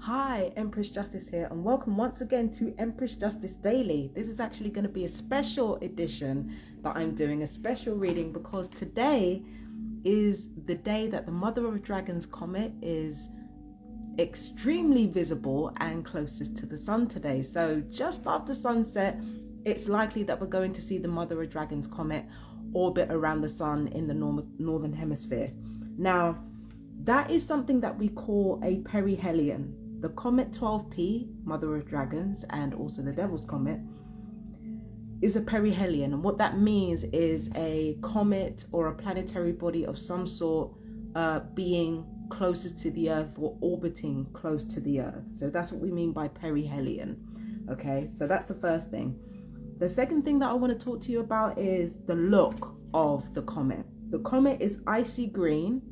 Hi, Empress Justice here, and welcome once again to Empress Justice Daily. This is actually going to be a special edition that I'm doing, a special reading, because today is the day that the Mother of Dragons comet is extremely visible and closest to the sun today. So just after sunset, it's likely that we're going to see the Mother of Dragons comet orbit around the sun in the northern hemisphere. Now, that is something that we call a perihelion. The comet 12P, Mother of Dragons, and also the Devil's Comet, is a perihelion. And what that means is a comet or a planetary body of some sort being closest to the Earth or orbiting close to the Earth. So that's what we mean by perihelion. Okay, so that's the first thing. The second thing that I want to talk to you about is the look of the comet. The comet is icy green,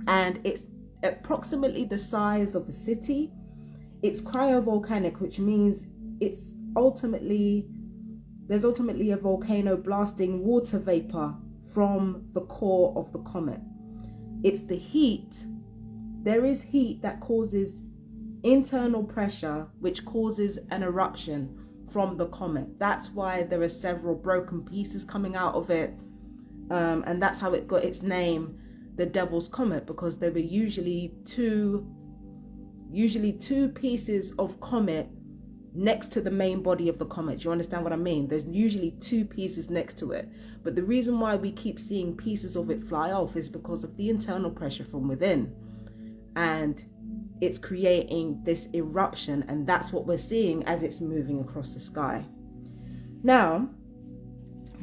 and it's approximately the size of a city. It's cryovolcanic, which means there's ultimately a volcano blasting water vapor from the core of the comet. It's the heat. There is heat that causes internal pressure, which causes an eruption from the comet. That's why there are several broken pieces coming out of it, and that's how it got its name, the Devil's Comet, because there were usually two pieces of comet next to the main body of the comet. Do you understand what I mean? There's usually two pieces next to it, but the reason why we keep seeing pieces of it fly off is because of the internal pressure from within, and it's creating this eruption, and that's what we're seeing as it's moving across the sky. Now,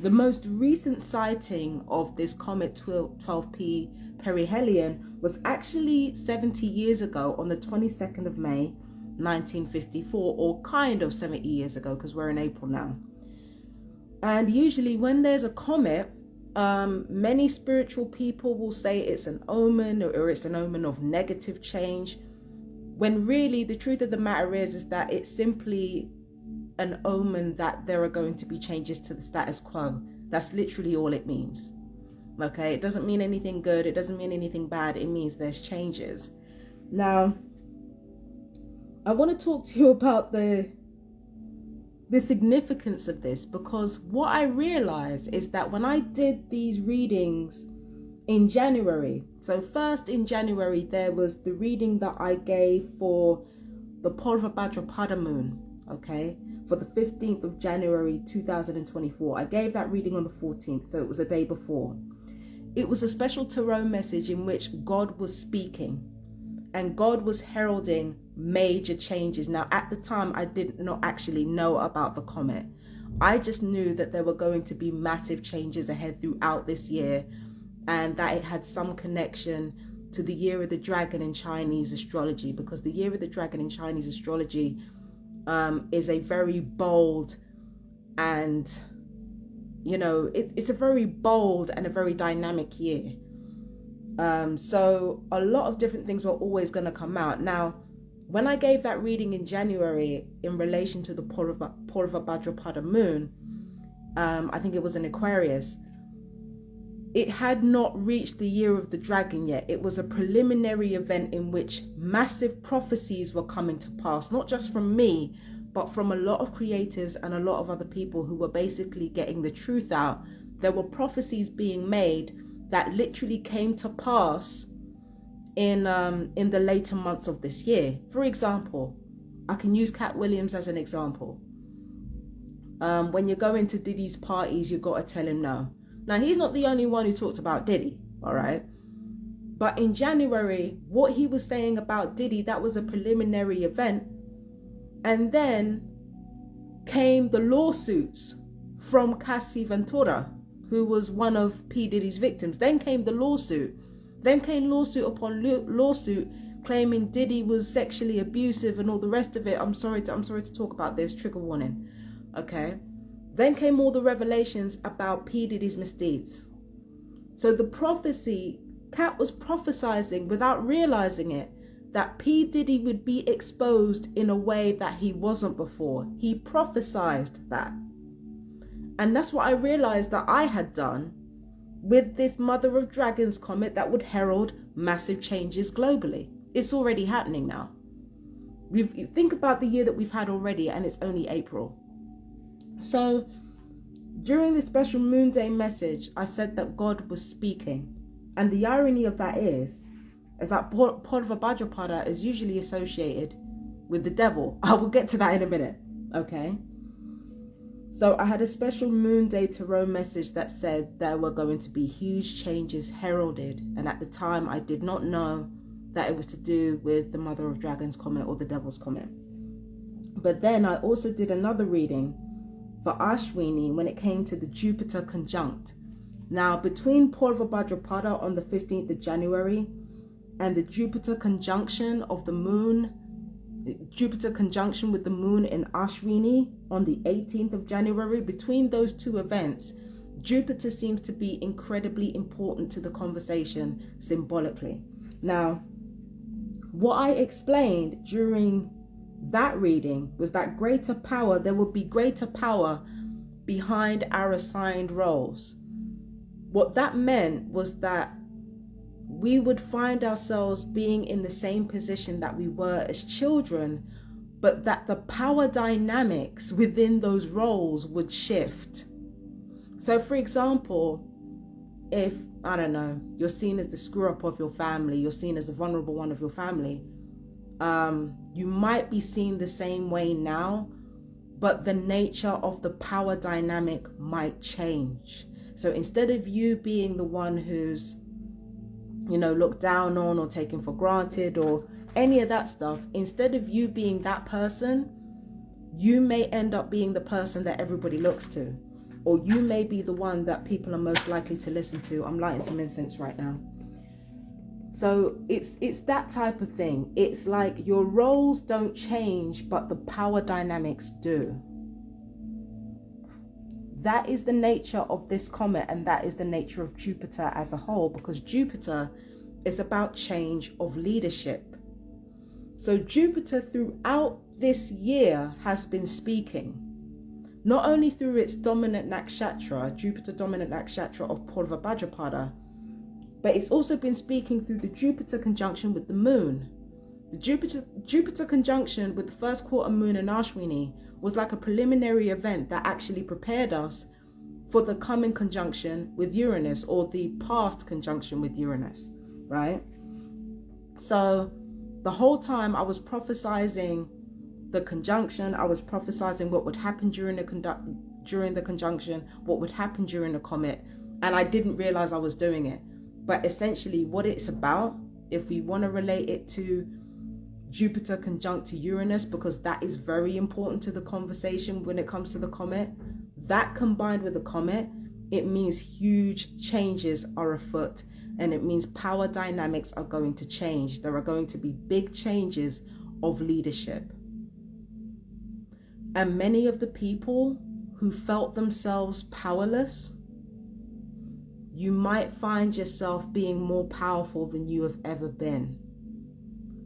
the most recent sighting of this comet 12P perihelion was actually 70 years ago on the 22nd of May 1954, or kind of 70 years ago, because we're in April now. And usually when there's a comet, many spiritual people will say it's an omen, or it's an omen of negative change, when really the truth of the matter is that it's simply an omen that there are going to be changes to the status quo. That's literally all it means. Okay, it doesn't mean anything good, it doesn't mean anything bad, it means there's changes. Now, I want to talk to you about the significance of this, because what I realized is that when I did these readings in January, so first in January there was the reading that I gave for the Purva moon, okay, for the 15th of January 2024. I gave that reading on the 14th, so it was a day before. It was a special tarot message in which God was speaking, and God was heralding major changes. Now, at the time, I did not actually know about the comet. I just knew that there were going to be massive changes ahead throughout this year, and that it had some connection to the Year of the Dragon in Chinese astrology, because the Year of the Dragon in Chinese astrology is a very bold and, it's a very bold and a very dynamic year. So a lot of different things were always going to come out. Now, when I gave that reading in January in relation to the Purva moon, I think it was in Aquarius, it had not reached the Year of the Dragon yet. It was a preliminary event in which massive prophecies were coming to pass, not just from me, but from a lot of creatives and a lot of other people who were basically getting the truth out. There were prophecies being made that literally came to pass in the later months of this year. For example, I can use Cat Williams as an example. When you're going to Diddy's parties, you got to tell him no. Now, he's not the only one who talked about Diddy, all right? But in January, what he was saying about Diddy, that was a preliminary event. And then came the lawsuits from Cassie Ventura, who was one of P. Diddy's victims. Then came the lawsuit. Then came lawsuit upon lawsuit claiming Diddy was sexually abusive and all the rest of it. I'm sorry to talk about this, trigger warning, okay? Then came all the revelations about P. Diddy's misdeeds. So the prophecy, Cat was prophesizing without realizing it, that P. Diddy would be exposed in a way that he wasn't before. He prophesized that. And that's what I realized that I had done with this Mother of Dragons comet that would herald massive changes globally. It's already happening now. think about the year that we've had already, and it's only April. So during the special moon day message, I said that God was speaking. And the irony of that is that Purva Bhadrapada is usually associated with the devil. I will get to that in a minute, okay? So I had a special moon day tarot message that said there were going to be huge changes heralded. And at the time, I did not know that it was to do with the Mother of Dragons comet or the Devil's comet. But then I also did another reading for Ashwini when it came to the Jupiter conjunct. Now, between Purva Bhadrapada on the 15th of January and the Jupiter conjunction of the moon, Jupiter conjunction with the moon in Ashwini on the 18th of January, between those two events, Jupiter seems to be incredibly important to the conversation symbolically. Now, what I explained during that reading was that greater power, there would be greater power behind our assigned roles. What that meant was that we would find ourselves being in the same position that we were as children, but that the power dynamics within those roles would shift. So for example, if, I don't know, you're seen as the screw up of your family, you're seen as the vulnerable one of your family, you might be seen the same way now, but the nature of the power dynamic might change. So instead of you being the one who's, looked down on or taken for granted or any of that stuff, instead of you being that person, you may end up being the person that everybody looks to, or you may be the one that people are most likely to listen to. I'm lighting some incense right now. So it's that type of thing. It's like your roles don't change, but the power dynamics do. That is the nature of this comet, and that is the nature of Jupiter as a whole, because Jupiter is about change of leadership. So Jupiter throughout this year has been speaking, not only through its dominant nakshatra, Jupiter dominant nakshatra of Purva Bhadrapada, but it's also been speaking through the Jupiter conjunction with the moon. The Jupiter conjunction with the first quarter moon in Ashwini was like a preliminary event that actually prepared us for the coming conjunction with Uranus, or the past conjunction with Uranus, right? So the whole time I was prophesizing the conjunction, I was prophesizing what would happen during the conjunction, what would happen during the comet, and I didn't realize I was doing it. But essentially what it's about, if we want to relate it to Jupiter conjunct to Uranus, because that is very important to the conversation when it comes to the comet, that combined with the comet, it means huge changes are afoot, and it means power dynamics are going to change. There are going to be big changes of leadership. And many of the people who felt themselves powerless, you might find yourself being more powerful than you have ever been.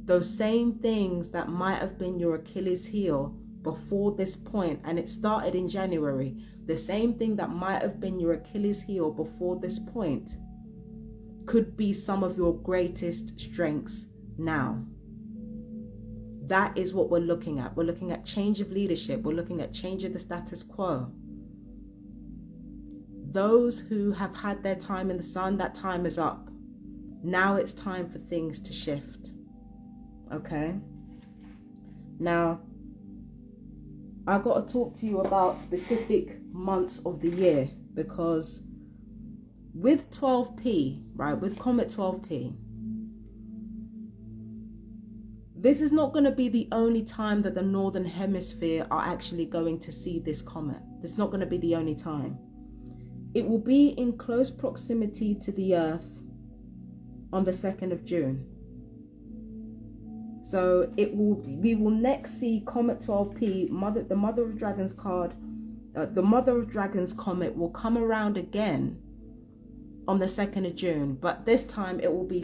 Those same things that might have been your Achilles heel before this point, and it started in January, the same thing that might have been your Achilles heel before this point could be some of your greatest strengths now. That is what we're looking at. We're looking at change of leadership. We're looking at change of the status quo. Those who have had their time in the sun, that time is up. Now it's time for things to shift. Okay? Now, I got to talk to you about specific months of the year, because with 12P, right, with Comet 12P, this is not going to be the only time that the Northern Hemisphere are actually going to see this comet. It's not going to be the only time. It will be in close proximity to the Earth on the 2nd of June. So we will next see Comet 12P, the Mother of Dragons card. The Mother of Dragons comet will come around again on the 2nd of June, but this time it will be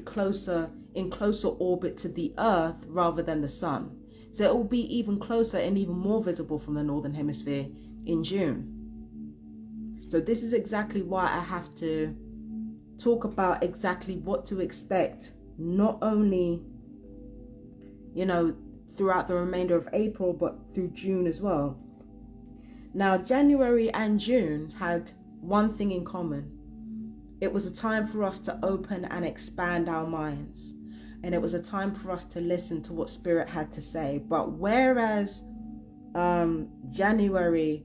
in closer orbit to the Earth rather than the Sun. So it will be even closer and even more visible from the Northern Hemisphere in June. So this is exactly why I have to talk about exactly what to expect, not only, throughout the remainder of April, but through June as well. Now, January and June had one thing in common. It was a time for us to open and expand our minds. And it was a time for us to listen to what Spirit had to say. But whereas January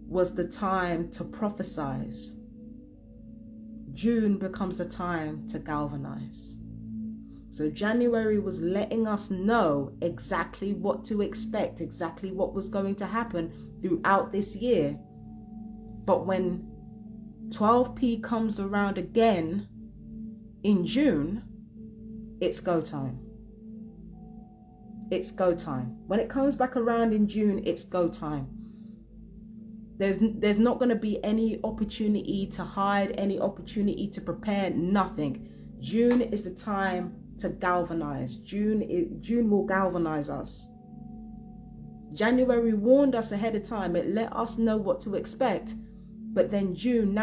was the time to prophesize, June becomes the time to galvanize. So January was letting us know exactly what to expect, exactly what was going to happen throughout this year. But when 12p comes around again in June, it's go time. It's go time. When it comes back around in June, it's go time. There's not going to be any opportunity to hide, any opportunity to prepare, nothing. June is the time to galvanize. June will galvanize us. January warned us ahead of time. It let us know what to expect. But then June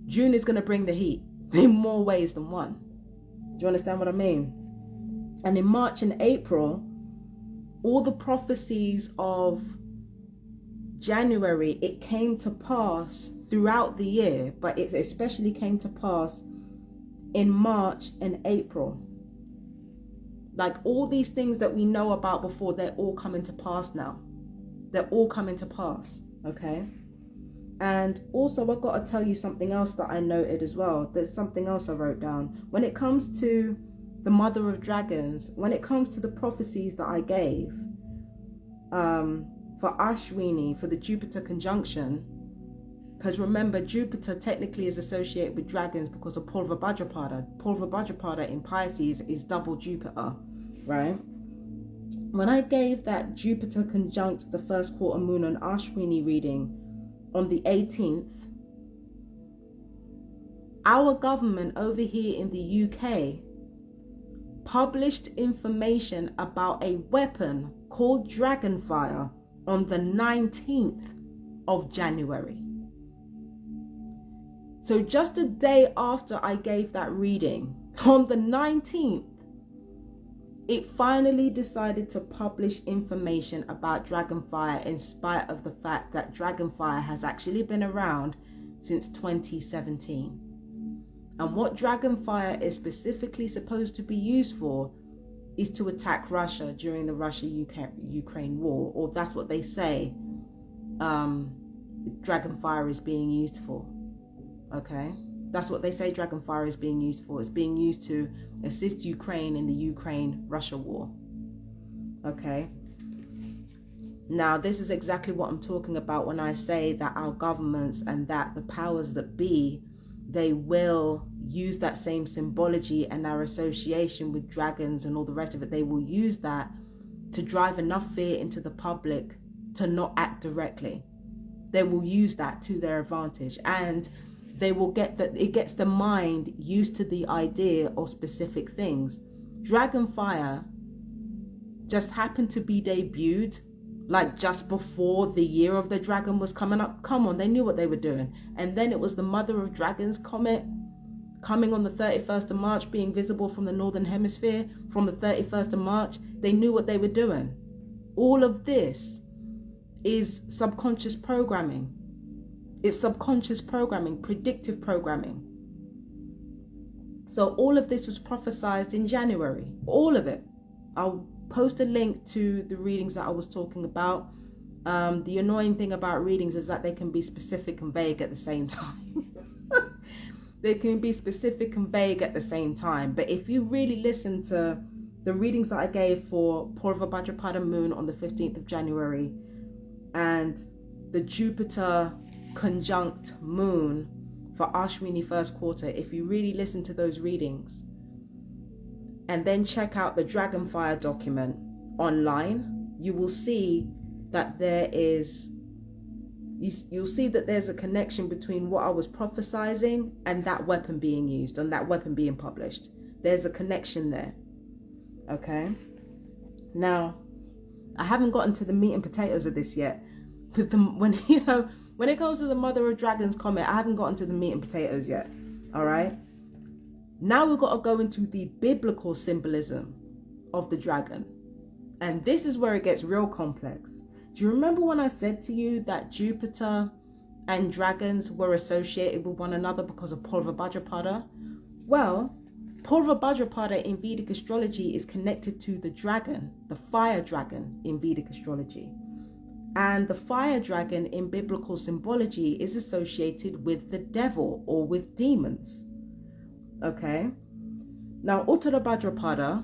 is going to bring the heat in more ways than one. Do you understand what I mean? And in March and April, all the prophecies of January, it came to pass throughout the year, but it especially came to pass in March and April. Like all these things that we know about before, they're all coming to pass now. They're all coming to pass, okay? And also, I've got to tell you something else that I noted as well. There's something else I wrote down. When it comes to the Mother of Dragons, when it comes to the prophecies that I gave for Ashwini, for the Jupiter conjunction, because remember, Jupiter technically is associated with dragons because of Purva Bhadrapada. Purva Bhadrapada in Pisces is double Jupiter, right? When I gave that Jupiter conjunct the first quarter moon on Ashwini reading on the 18th, our government over here in the UK published information about a weapon called Dragonfire on the 19th of January. So just a day after I gave that reading, on the 19th, it finally decided to publish information about Dragonfire, in spite of the fact that Dragonfire has actually been around since 2017. And what Dragonfire is specifically supposed to be used for is to attack Russia during the Russia-Ukraine war, or that's what they say Dragonfire is being used for. Okay, that's what they say Dragonfire is being used for. It's being used to assist Ukraine in the Ukraine-Russia war. Okay, now this is exactly what I'm talking about when I say that our governments and that the powers that be, they will use that same symbology and our association with dragons and all the rest of it. They will use that to drive enough fear into the public to not act directly. They will use that to their advantage, and they will get that it gets the mind used to the idea of specific things. Dragonfire just happened to be debuted like just before the year of the dragon was coming up. Come on, they knew what they were doing. And then it was the Mother of Dragons comet coming on the 31st of March, being visible from the Northern Hemisphere from the 31st of March. They knew what they were doing. All of this is subconscious programming. It's subconscious programming, predictive programming. So all of this was prophesized in January, all of it. I'll post a link to the readings that I was talking about. The annoying thing about readings is that they can be specific and vague at the same time. They can be specific and vague at the same time. But if you really listen to the readings that I gave for Purva Bhadrapada moon on the 15th of January and the Jupiter conjunct moon for Ashwini first quarter, if you really listen to those readings and then check out the Dragonfire document online, you will see that you'll see that there's a connection between what I was prophesizing and that weapon being used and that weapon being published. There's a connection there. Okay, now I haven't gotten to the meat and potatoes of this yet. But when it comes to the Mother of Dragons comment, I haven't gotten to the meat and potatoes yet. All right. Now we've got to go into the biblical symbolism of the dragon. And this is where it gets real complex. Do you remember when I said to you that Jupiter and dragons were associated with one another because of Purva Bhadrapada? Well, Purva Bhadrapada in Vedic astrology is connected to the dragon, the fire dragon in Vedic astrology. And the fire dragon in biblical symbology is associated with the devil or with demons. Okay? Now, Uttara Bhadrapada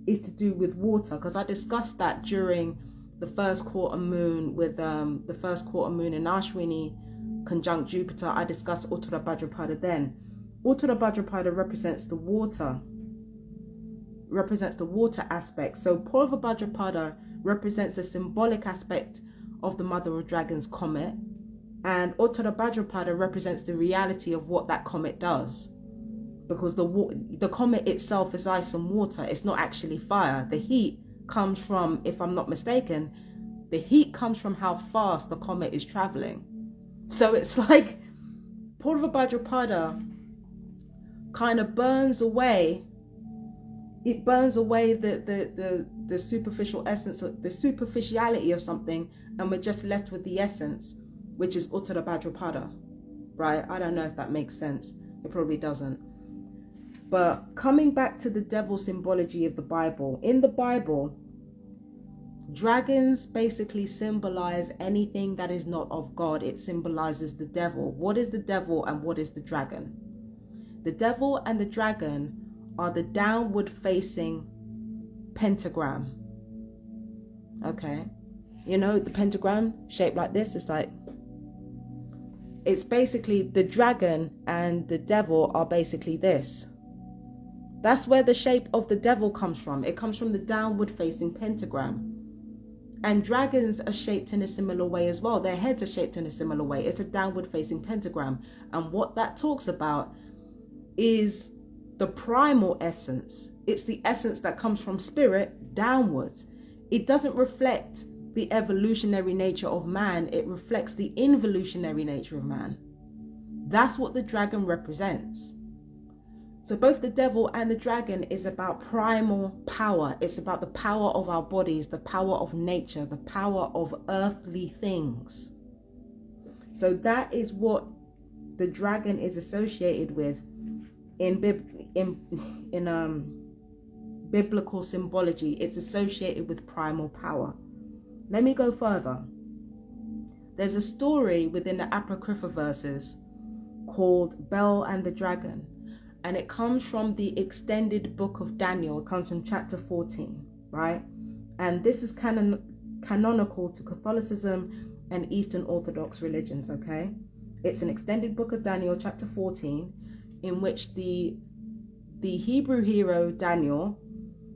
is to do with water, because I discussed that during the first quarter moon with the first quarter moon in Ashwini conjunct Jupiter. I discussed Uttara Bhadrapada then. Uttara Bhadrapada represents the water aspect. So Purva Bhadrapada represents the symbolic aspect of the mother of dragons comet, and Uttara Bhadrapada represents the reality of what that comet does, because the comet itself is ice and water. It's not actually fire. The heat comes from, if I'm not mistaken, the heat comes from how fast the comet is traveling. So it's like Purva Bhadrapada kind of burns away the superficial essence, the superficiality of something, and we're just left with the essence, which is Uttara Bhadrapada, right? I don't know if that makes sense. It probably doesn't. But coming back to the devil symbology of the Bible, in the Bible, dragons basically symbolize anything that is not of God. It symbolizes the devil. What is the devil and what is the dragon? The devil and the dragon are the downward facing pentagram. Okay, you know the pentagram shaped like this? It's basically the dragon and the devil are basically this. That's where the shape of the devil comes from. It comes from the downward facing pentagram. And dragons are shaped in a similar way as well. Their heads are shaped in a similar way. It's a downward facing pentagram. And what that talks about is the primal essence. It's the essence that comes from spirit downwards. It doesn't reflect the evolutionary nature of man. It reflects the involutionary nature of man. That's what the dragon represents. So both the devil and the dragon is about primal power. It's about the power of our bodies, the power of nature, the power of earthly things. So that is what the dragon is associated with in biblical symbology. It's associated with primal power. Let me go further. There's a story within the Apocrypha verses called Bel and the Dragon, and it comes from the extended book of Daniel. It comes from chapter 14, right? And this is canonical to Catholicism and Eastern Orthodox religions, okay? It's an extended book of Daniel, chapter 14, in which the Hebrew hero Daniel,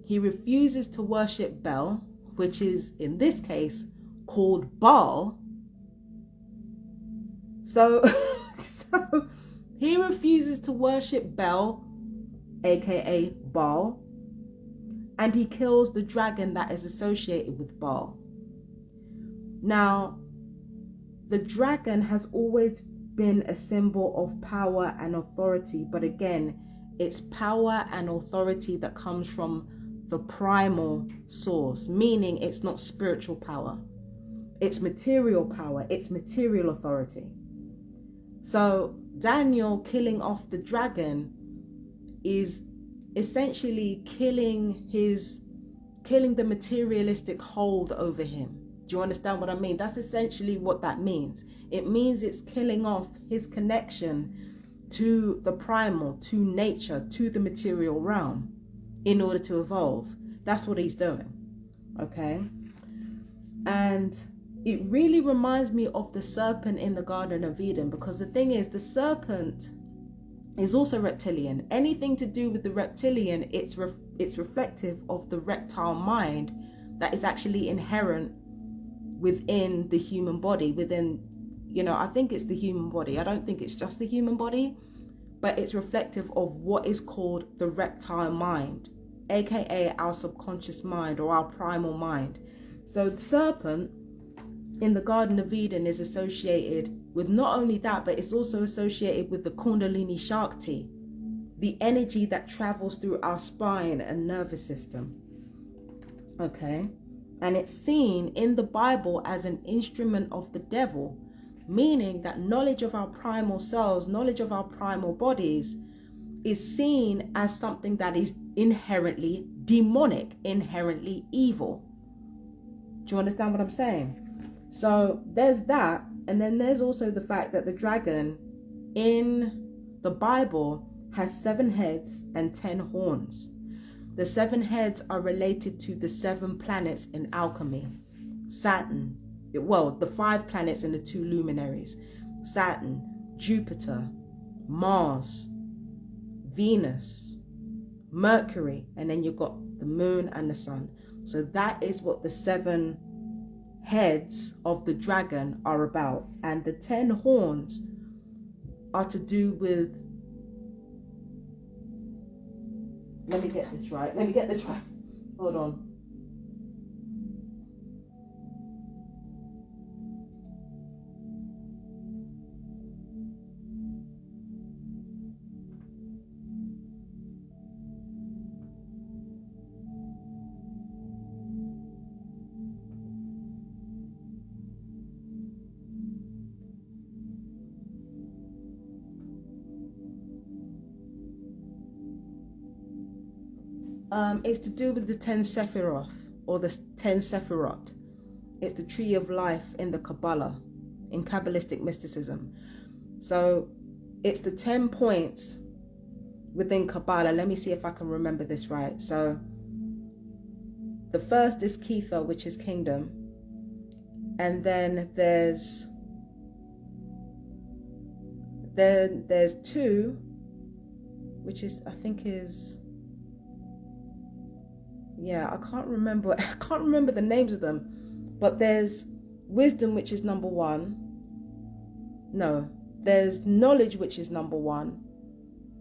he refuses to worship Bel, which is in this case called Baal. So he refuses to worship Bel, aka Baal, and he kills the dragon that is associated with Baal. Now, the dragon has always been a symbol of power and authority, but again, it's power and authority that comes from the primal source, meaning it's not spiritual power. It's material power, it's material authority. So Daniel killing off the dragon is essentially killing the materialistic hold over him. Do you understand what I mean? That's essentially what that means. It means it's killing off his connection to the primal, to nature, to the material realm in order to evolve. That's what he's doing. Okay? And it really reminds me of the serpent in the Garden of Eden, because the thing is, the serpent is also reptilian. Anything to do with the reptilian, it's reflective of the reptile mind that is actually inherent within the human body, within, I think it's the human body. I don't think it's just the human body, but it's reflective of what is called the reptile mind, aka our subconscious mind or our primal mind. So the serpent in the Garden of Eden is associated with not only that, but it's also associated with the Kundalini Shakti, the energy that travels through our spine and nervous system. Okay? And it's seen in the Bible as an instrument of the devil, meaning that knowledge of our primal selves, knowledge of our primal bodies, is seen as something that is inherently demonic, inherently evil. Do you understand what I'm saying? So there's that. And then there's also the fact that the dragon in the Bible has 7 heads and 10 horns. The 7 heads are related to the 7 planets in alchemy. Saturn, well, the 5 planets and the 2 luminaries. Saturn, Jupiter, Mars, Venus, Mercury, and then you've got the moon and the sun. So that is what the 7 heads of the dragon are about. And the 10 horns are to do with, let me get this right. Hold on. It's to do with the 10 Sephiroth, or the 10 Sephirot. It's the tree of life in the Kabbalah, in Kabbalistic mysticism. So it's the 10 points within Kabbalah. Let me see if I can remember this right. So the first is Kether, which is kingdom. And then there's 2, which is, I think is, yeah, I can't remember the names of them, but there's wisdom, which is number 1. No, there's knowledge, which is number 1.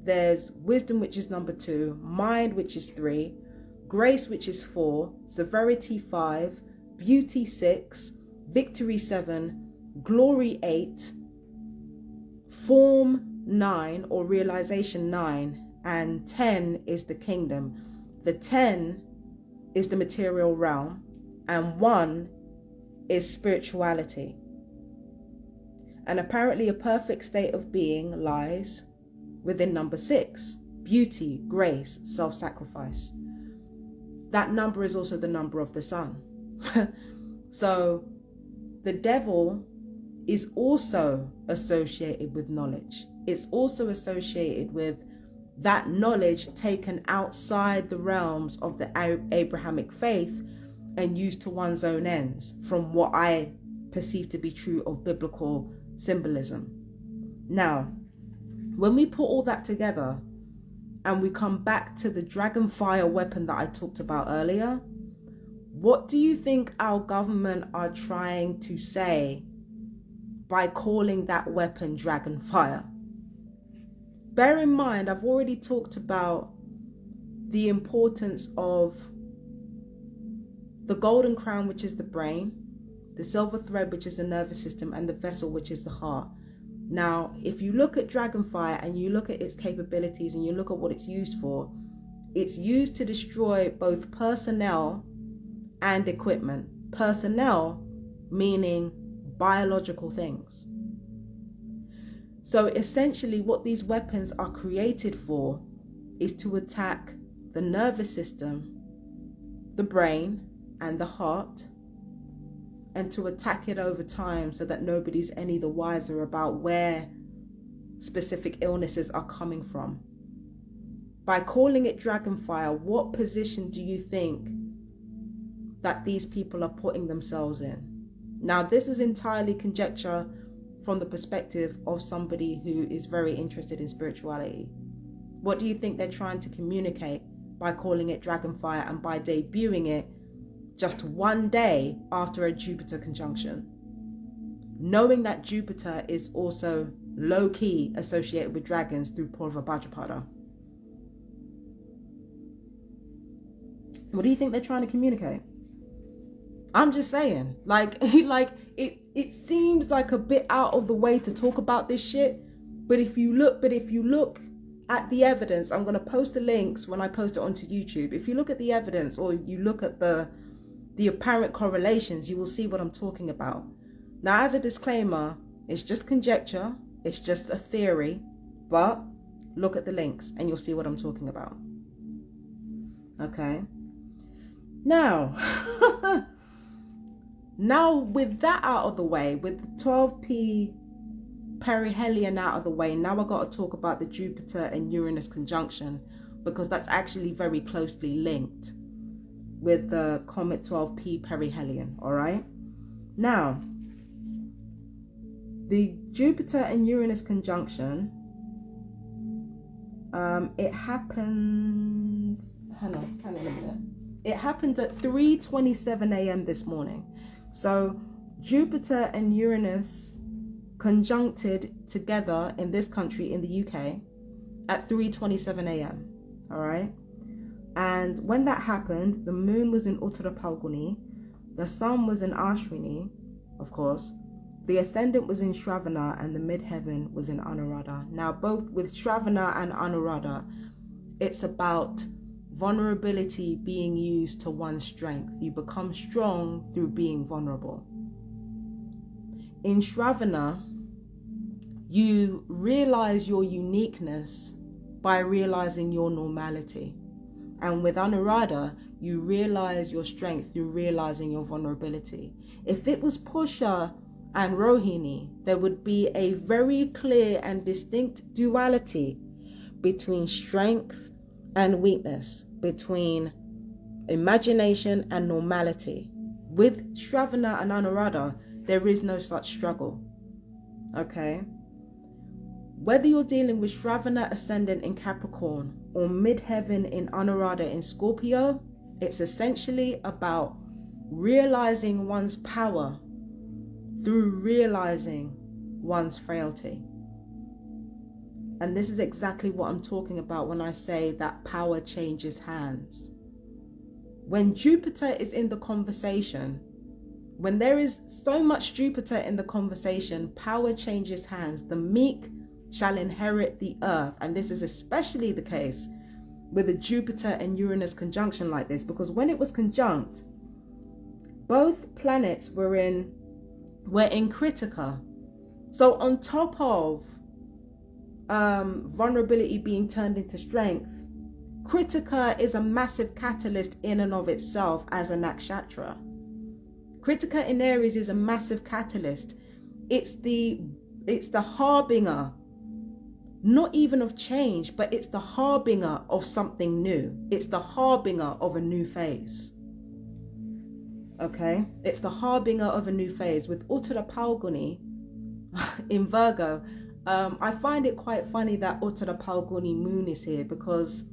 There's wisdom, which is number 2, mind, which is 3, grace, which is 4, severity 5, beauty 6, victory 7, glory 8, form 9, or realization 9, and 10 is the kingdom. The 10 is the material realm, and 1 is spirituality. And apparently a perfect state of being lies within number 6, beauty, grace, self-sacrifice. That number is also the number of the sun. So the devil is also associated with knowledge. It's also associated with that knowledge taken outside the realms of the Abrahamic faith and used to one's own ends, from what I perceive to be true of biblical symbolism. Now, when we put all that together and we come back to the dragon fire weapon that I talked about earlier, what do you think our government are trying to say by calling that weapon dragon fire? Bear in mind, I've already talked about the importance of the golden crown, which is the brain, the silver thread, which is the nervous system, and the vessel, which is the heart. Now, if you look at dragonfire and you look at its capabilities and you look at what it's used for, it's used to destroy both personnel and equipment. Personnel meaning biological things. So essentially what these weapons are created for is to attack the nervous system, the brain, and the heart, and to attack it over time so that nobody's any the wiser about where specific illnesses are coming from. By calling it dragonfire, what position do you think that these people are putting themselves in? Now, this is entirely conjecture from the perspective of somebody who is very interested in spirituality. What do you think they're trying to communicate by calling it dragonfire and by debuting it just one day after a Jupiter conjunction? Knowing that Jupiter is also low-key associated with dragons through Purva Bhadrapada. What do you think they're trying to communicate? I'm just saying, it seems like a bit out of the way to talk about this shit, but if you look at the evidence, I'm going to post the links when I post it onto YouTube. If you look at the evidence, or you look at the apparent correlations, you will see what I'm talking about. Now, as a disclaimer, it's just conjecture, it's just a theory, but look at the links and you'll see what I'm talking about. Okay. Now, with that out of the way, with the 12p perihelion out of the way, now I got to talk about the Jupiter and Uranus conjunction, because that's actually very closely linked with the comet 12p perihelion. All right. Now, the Jupiter and Uranus conjunction, it happens, hang on a minute. It happened at 3:27 a.m. this morning. So Jupiter and Uranus conjuncted together in this country, in the UK, at 3:27 a.m. All right. And when that happened, the moon was in Uttara Phalguni, the sun was in Ashwini, of course, the ascendant was in Shravana, and the midheaven was in Anuradha. Now, both with Shravana and Anuradha, it's about vulnerability being used to one's strength. You become strong through being vulnerable. In Shravana, you realize your uniqueness by realizing your normality. And with Anuradha, you realize your strength through realizing your vulnerability. If it was Pusha and Rohini, there would be a very clear and distinct duality between strength and weakness, between imagination and normality. With Shravana and Anuradha, there is no such struggle. Okay? Whether you're dealing with Shravana ascendant in Capricorn or midheaven in Anuradha in Scorpio, it's essentially about realizing one's power through realizing one's frailty. And this is exactly what I'm talking about when I say that power changes hands. When Jupiter is in the conversation, when there is so much Jupiter in the conversation, power changes hands. The meek shall inherit the earth. And this is especially the case with a Jupiter and Uranus conjunction like this, because when it was conjunct, both planets were in Kritika. So on top of vulnerability being turned into strength, Kritika is a massive catalyst in and of itself as a nakshatra. Kritika in Aries is a massive catalyst. It's the harbinger, not even of change, but it's the harbinger of something new. It's the harbinger of a new phase. Okay, it's the harbinger of a new phase. With Uttara Phalguni in Virgo, I find it quite funny that Uttara Phalguni moon is here, because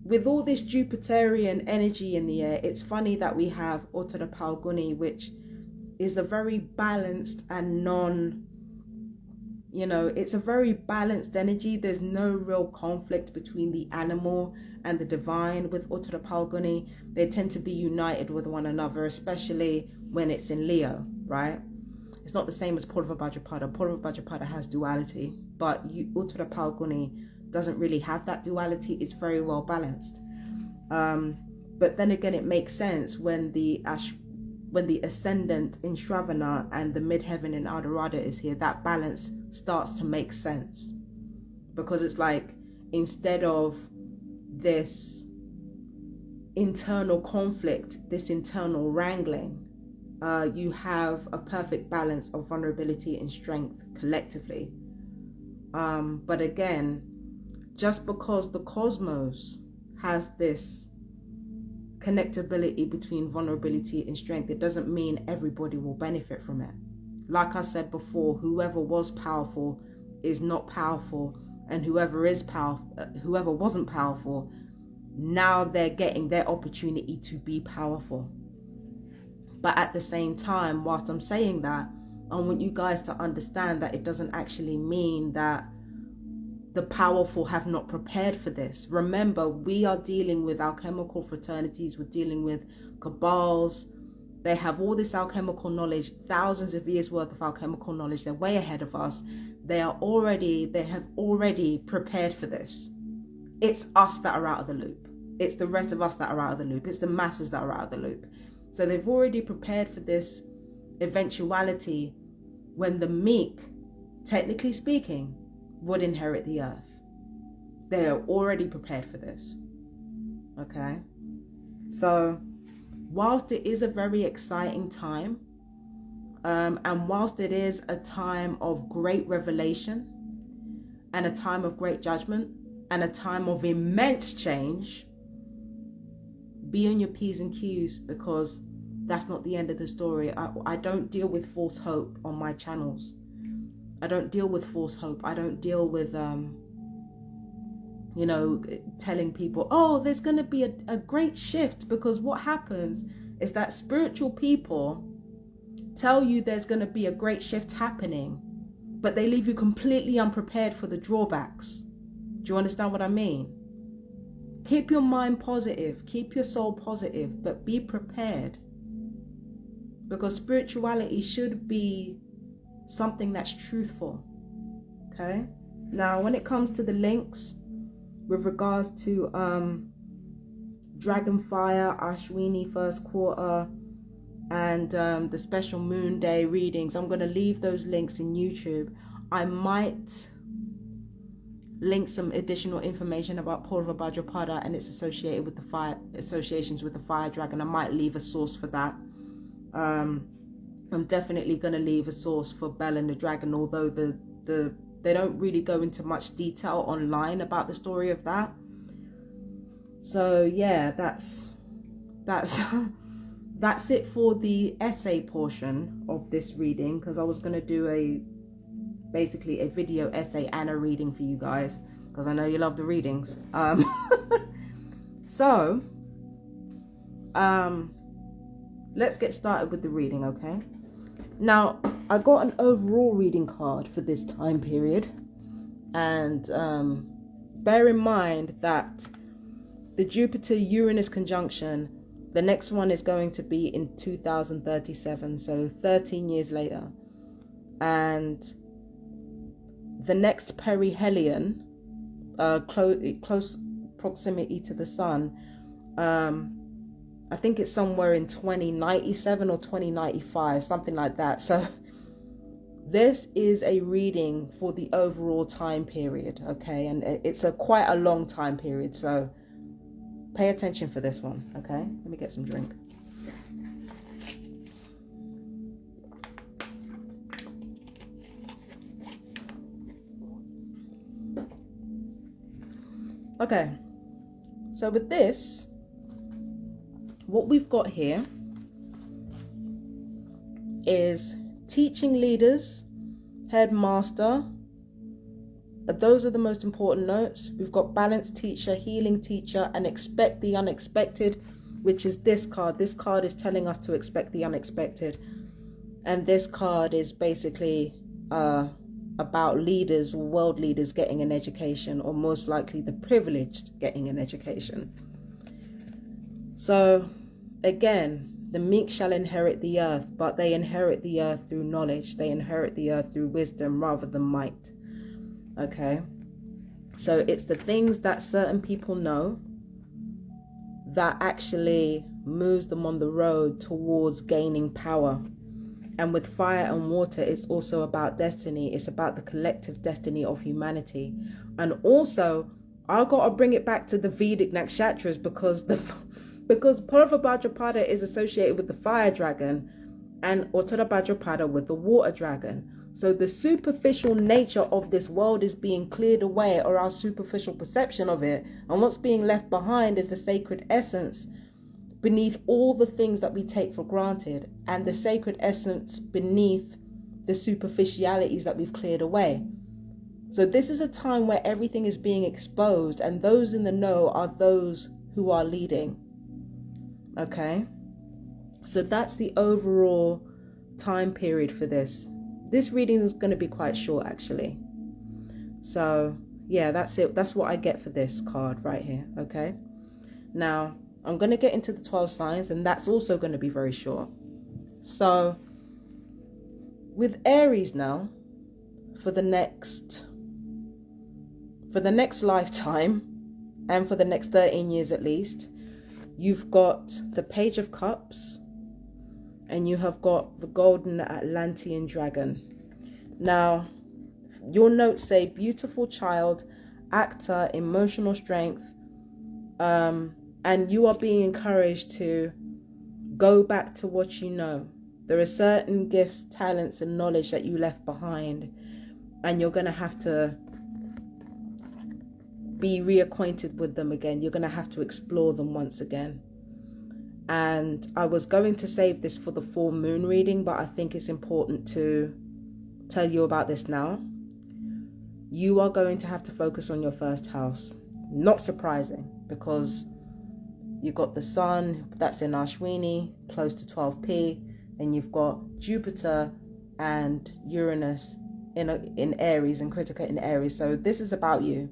with all this Jupiterian energy in the air, it's funny that we have Uttara Phalguni, which is a very balanced and it's a very balanced energy. There's no real conflict between the animal and the divine. With Uttara Phalguni, they tend to be united with one another, especially when it's in Leo, right? It's not the same as Purva Bhadrapada. Purva Bhadrapada has duality, but Uttara Phalguni doesn't really have that duality. It's very well balanced. But then again, it makes sense when the ascendant in Shravana and the midheaven in Anuradha is here. That balance starts to make sense, because it's like, instead of this internal conflict, this internal wrangling, you have a perfect balance of vulnerability and strength collectively. But again, just because the cosmos has this connectability between vulnerability and strength, it doesn't mean everybody will benefit from it. Like I said before, whoever was powerful is not powerful, and whoever wasn't powerful, now they're getting their opportunity to be powerful. But at the same time, whilst I'm saying that, I want you guys to understand that it doesn't actually mean that the powerful have not prepared for this. Remember, we are dealing with alchemical fraternities, we're dealing with cabals, They have all this alchemical knowledge, thousands of years worth of alchemical knowledge. They're way ahead of us. They have already prepared for this. It's us that are out of the loop. It's the rest of us that are out of the loop. It's the masses that are out of the loop. So they've already prepared for this eventuality when the meek, technically speaking, would inherit the earth. They are already prepared for this. Okay? So, whilst it is a very exciting time, and whilst it is a time of great revelation, and a time of great judgment, and a time of immense change, be on your P's and Q's, because that's not the end of the story. I don't deal with false hope on my channels. I don't deal with false hope. I don't deal with, telling people, oh, there's going to be a great shift, because what happens is that spiritual people tell you there's going to be a great shift happening, but they leave you completely unprepared for the drawbacks. Do you understand what I mean? Keep your mind positive, keep your soul positive, but be prepared, because spirituality should be something that's truthful. Okay? Now, when it comes to the links with regards to Dragonfire, Ashwini first quarter, and the special moon day readings, I'm going to leave those links in YouTube. I might link some additional information about Purva Bhadrapada and its associations with the fire dragon. I might leave a source for that. I'm definitely going to leave a source for Bel and the dragon, although they don't really go into much detail online about the story of that. So yeah, that's that's it for the essay portion of this reading, because I was going to do basically a video essay and a reading for you guys, because I know you love the readings. So let's get started with the reading, okay? Now, I got an overall reading card for this time period, and bear in mind that the Jupiter-Uranus conjunction, the next one is going to be in 2037, so 13 years later. And the next perihelion, close proximity to the sun, I think it's somewhere in 2097 or 2095, something like that. So this is a reading for the overall time period, okay? And it's quite a long time period, so pay attention for this one, okay? Let me get some drink. Okay, so with this, what we've got here is teaching leaders, headmaster. Those are the most important notes. We've got balanced teacher, healing teacher, and expect the unexpected, which is this card. This card is telling us to expect the unexpected. And this card is basically about leaders, world leaders getting an education, or most likely the privileged getting an education. So again, the meek shall inherit the earth, but they inherit the earth through knowledge. They inherit the earth through wisdom rather than might. Okay, so it's the things that certain people know that actually moves them on the road towards gaining power. And with fire and water, it's also about destiny. It's about the collective destiny of humanity. And also, I've got to bring it back to the Vedic nakshatras, because Purva Bhadrapada is associated with the fire dragon and Uttara Bhadrapada with the water dragon. So the superficial nature of this world is being cleared away, or our superficial perception of it. And what's being left behind is the sacred essence beneath all the things that we take for granted, and the sacred essence beneath the superficialities that we've cleared away. So this is a time where everything is being exposed, and those in the know are those who are leading. Okay? So that's the overall time period for this. This reading is going to be quite short, actually. So yeah, that's it. That's what I get for this card right here. Okay. Now I'm going to get into the 12 signs, and that's also going to be very short. So with Aries now, for the next lifetime, and for the next 13 years at least, you've got the Page of Cups, and you have got the Golden Atlantean Dragon. Now, your notes say beautiful child, actor, emotional strength, and you are being encouraged to go back to what you know. There are certain gifts, talents, and knowledge that you left behind, and you're going to have to be reacquainted with them again. You're going to have to explore them once again. And I was going to save this for the full moon reading, but I think it's important to tell you about this now. You are going to have to focus on your first house. Not surprising, because you've got the sun, that's in Ashwini, close to 12p. Then you've got Jupiter and Uranus in Aries, and Critica in Aries. So this is about you.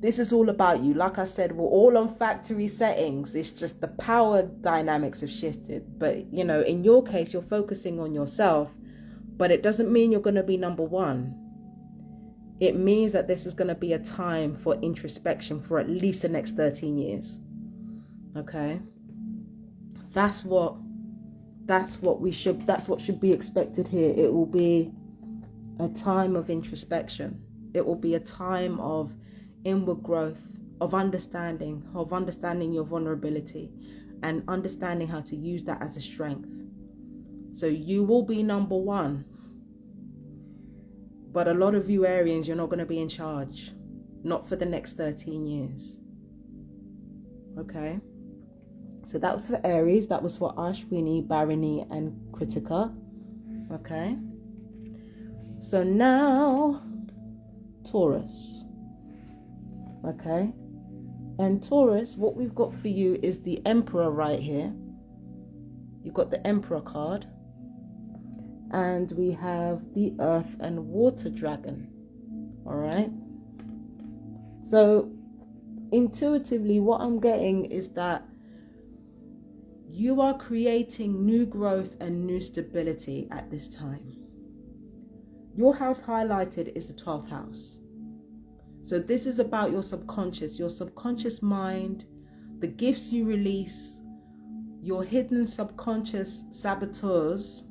This is all about you. Like I said, we're all on factory settings. It's just the power dynamics have shifted. But, you know, in your case, you're focusing on yourself, but it doesn't mean you're going to be number one. It means that this is going to be a time for introspection for at least the next 13 years. Okay? That's what should be expected here. It will be a time of introspection. It will be a time of inward growth, of understanding your vulnerability, and understanding how to use that as a strength. So you will be number one, but a lot of you Arians, you're not going to be in charge, not for the next 13 years. Okay, so that was for Aries, that was for Ashwini, Bharani, and Kritika. Okay, so now Taurus. Okay, and Taurus, what we've got for you is the Emperor right here. You've got the Emperor card, and we have the Earth and Water Dragon. All right, so intuitively what I'm getting is that you are creating new growth and new stability at this time. Your house highlighted is the 12th house. So this is about your subconscious mind, the gifts you release, your hidden subconscious saboteurs,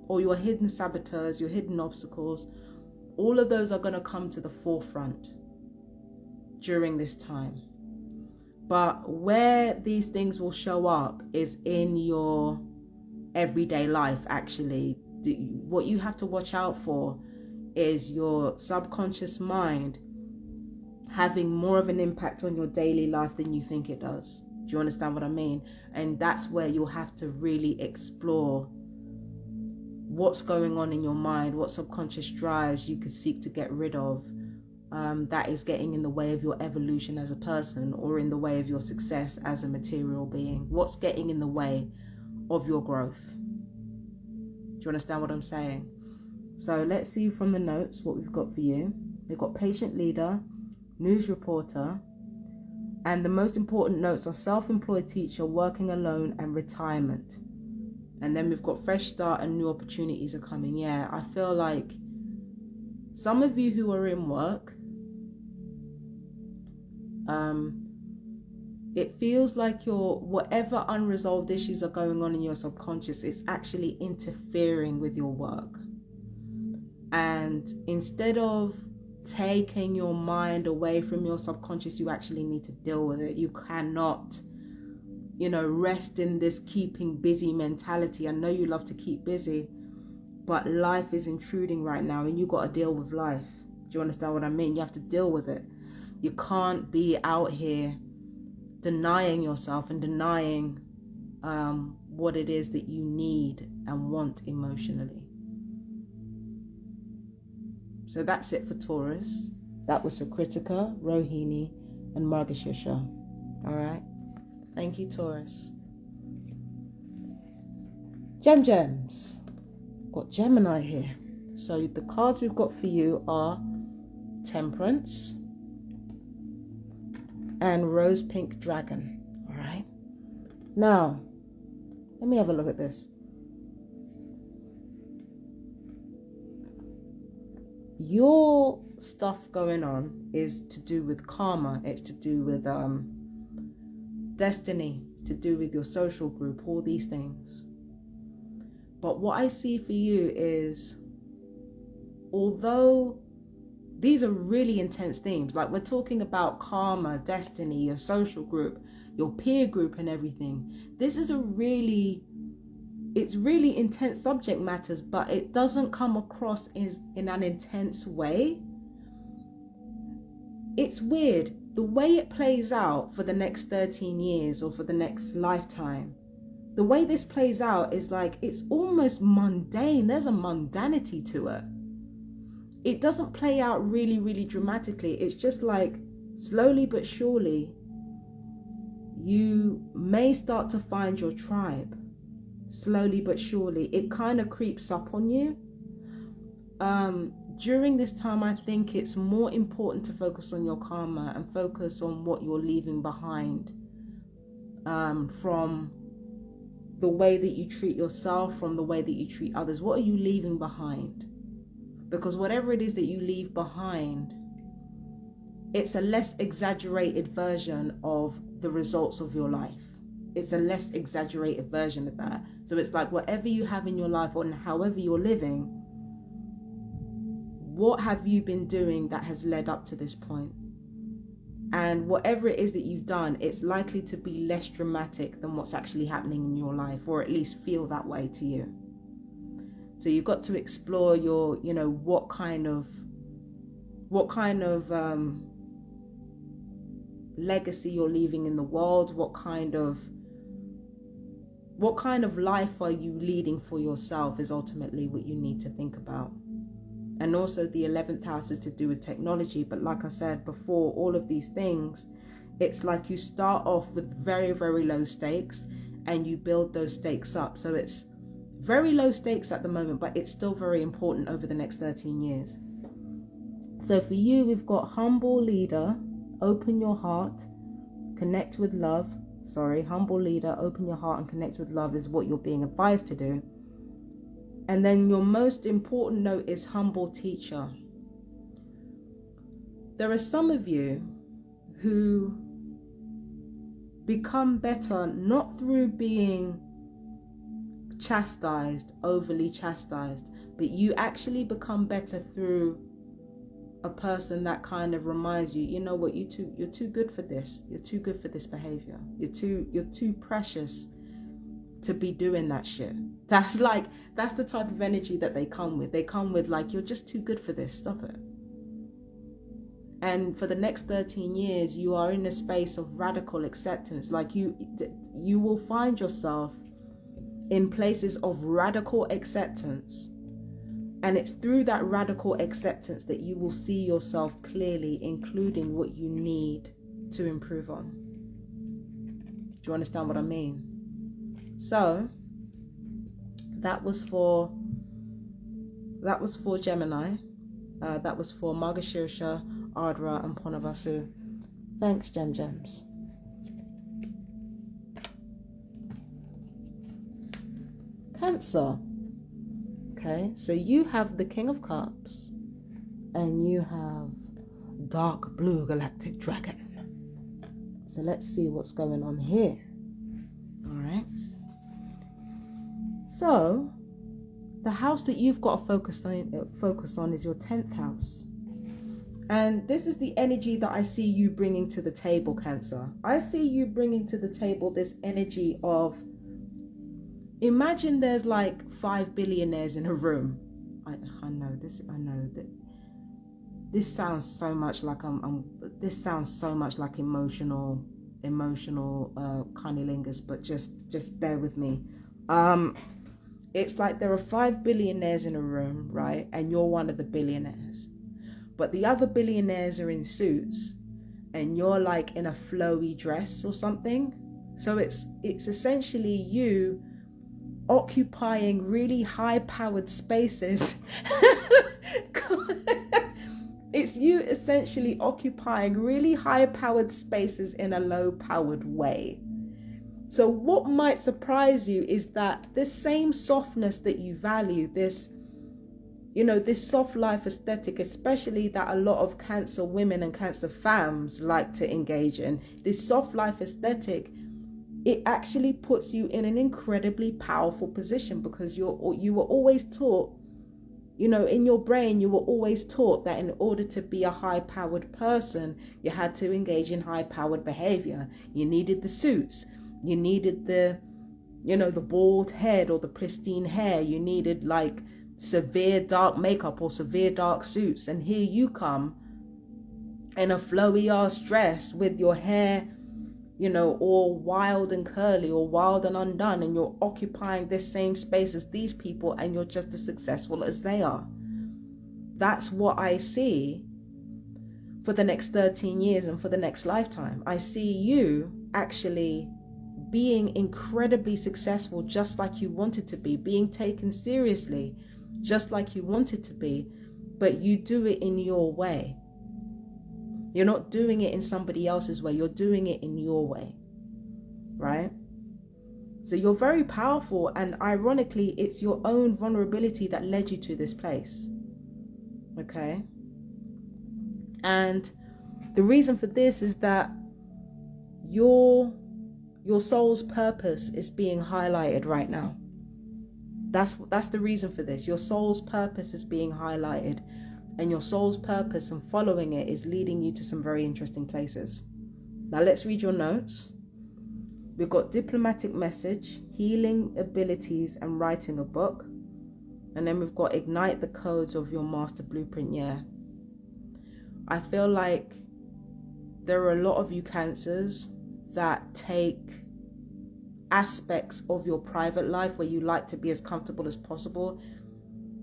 or your hidden saboteurs, your hidden obstacles. All of those are going to come to the forefront during this time. But where these things will show up is in your everyday life, actually. What you have to watch out for is your subconscious mind having more of an impact on your daily life than you think it does. Do you understand what I mean? And that's where you'll have to really explore what's going on in your mind, what subconscious drives you could seek to get rid of, that is getting in the way of your evolution as a person, or in the way of your success as a material being. What's getting in the way of your growth? Do you understand what I'm saying? So let's see from the notes what we've got for you. We've got patient leader, news reporter, and the most important notes are self-employed teacher, working alone, and retirement. And then we've got fresh start and new opportunities are coming. Yeah, I feel like some of you who are in work, it feels like your whatever unresolved issues are going on in your subconscious is actually interfering with your work. And instead of taking your mind away from your subconscious, you actually need to deal with it. You cannot, rest in this keeping busy mentality. I know you love to keep busy, but life is intruding right now, and you got to deal with life. Do you understand what I mean? You have to deal with it. You can't be out here denying yourself and denying what it is that you need and want emotionally. So that's it for Taurus. That was for Kritika, Rohini, and Margashira. All right. Thank you, Taurus. Gems. Got Gemini here. So the cards we've got for you are Temperance and Rose Pink Dragon. All right. Now, let me have a look at this. your stuff going on is to do with karma. It's to do with destiny. It's to do with your social group, all these things. But what I see for you is, although these are really intense themes, like we're talking about karma, destiny, your social group, your peer group and everything. This is it's really intense subject matters, but it doesn't come across in an intense way. It's weird. The way it plays out for the next 13 years or for the next lifetime, the way this plays out is like, it's almost mundane. There's a mundanity to it. It doesn't play out really, really dramatically. It's just like slowly but surely, you may start to find your tribe. Slowly but surely, it kind of creeps up on you. During this time, I think it's more important to focus on your karma and focus on what you're leaving behind, from the way that you treat yourself, from the way that you treat others. What are you leaving behind? Because whatever it is that you leave behind, it's a less exaggerated version of the results of your life. It's a less exaggerated version of that. So it's like, whatever you have in your life or however you're living, what have you been doing that has led up to this point? And whatever it is that you've done, it's likely to be less dramatic than what's actually happening in your life, or at least feel that way to you. So you've got to explore your, what kind of legacy you're leaving in the world. What kind of life are you leading for yourself is ultimately what you need to think about. And also the 11th house is to do with technology. But like I said before, all of these things, it's like you start off with very, very low stakes and you build those stakes up. So it's very low stakes at the moment, but it's still very important over the next 13 years. So for you, we've got humble leader, open your heart, connect with love. Humble leader, open your heart and connect with love is what you're being advised to do. And then your most important note is humble teacher. There are some of you who become better not through being chastised, overly chastised, but you actually become better through a person that kind of reminds you, you know what, you're too good for this. You're too good for this behavior. You're too precious to be doing that shit. That's the type of energy that they come with. They come with like, you're just too good for this. Stop it. And for the next 13 years, you are in a space of radical acceptance. Like you will find yourself in places of radical acceptance. And it's through that radical acceptance that you will see yourself clearly, including what you need to improve on. Do you understand what I mean? So that was for Gemini. That was for Margashirsha, Ardra, and Ponavasu. Thanks, Gems. Cancer. Okay, so you have the King of Cups and you have Dark Blue Galactic Dragon. So let's see what's going on here. All right. So the house that you've got to focus on is your 10th house. And this is the energy that I see you bringing to the table, Cancer. I see you bringing to the table this energy of, imagine there's like 5 billionaires in a room. I know that this sounds so much like this sounds so much like emotional cunnilingus, but just bear with me. It's like there are 5 billionaires in a room, right? And you're one of the billionaires. But the other billionaires are in suits and you're like in a flowy dress or something. So it's essentially you occupying really high-powered spaces. It's you essentially occupying really high-powered spaces in a low-powered way. So what might surprise you is that this same softness that you value, this you know, this soft life aesthetic, especially that a lot of Cancer women and Cancer femmes like to engage in, this soft life aesthetic, it actually puts you in an incredibly powerful position, because you were always taught, you know, in your brain, you were always taught that in order to be a high-powered person, you had to engage in high-powered behavior. You needed the suits. You needed the, you know, the bald head or the pristine hair. You needed like severe dark makeup or severe dark suits. And here you come in a flowy ass dress with your hair, you know, all wild and curly or wild and undone, and you're occupying this same space as these people, and you're just as successful as they are. That's what I see for the next 13 years and for the next lifetime. I see you actually being incredibly successful, just like you wanted to be, being taken seriously, just like you wanted to be, but you do it in your way. You're not doing it in somebody else's way. You're doing it in your way, right? So you're very powerful, and ironically, it's your own vulnerability that led you to this place, okay? And the reason for this is that your soul's purpose is being highlighted right now. That's the reason for this. Your soul's purpose is being highlighted. And your soul's purpose and following it is leading you to some very interesting places. Now let's read your notes. We've got diplomatic message, healing abilities, and writing a book. And then we've got ignite the codes of your master blueprint. Yeah. I feel like there are a lot of you Cancers that take aspects of your private life where you like to be as comfortable as possible,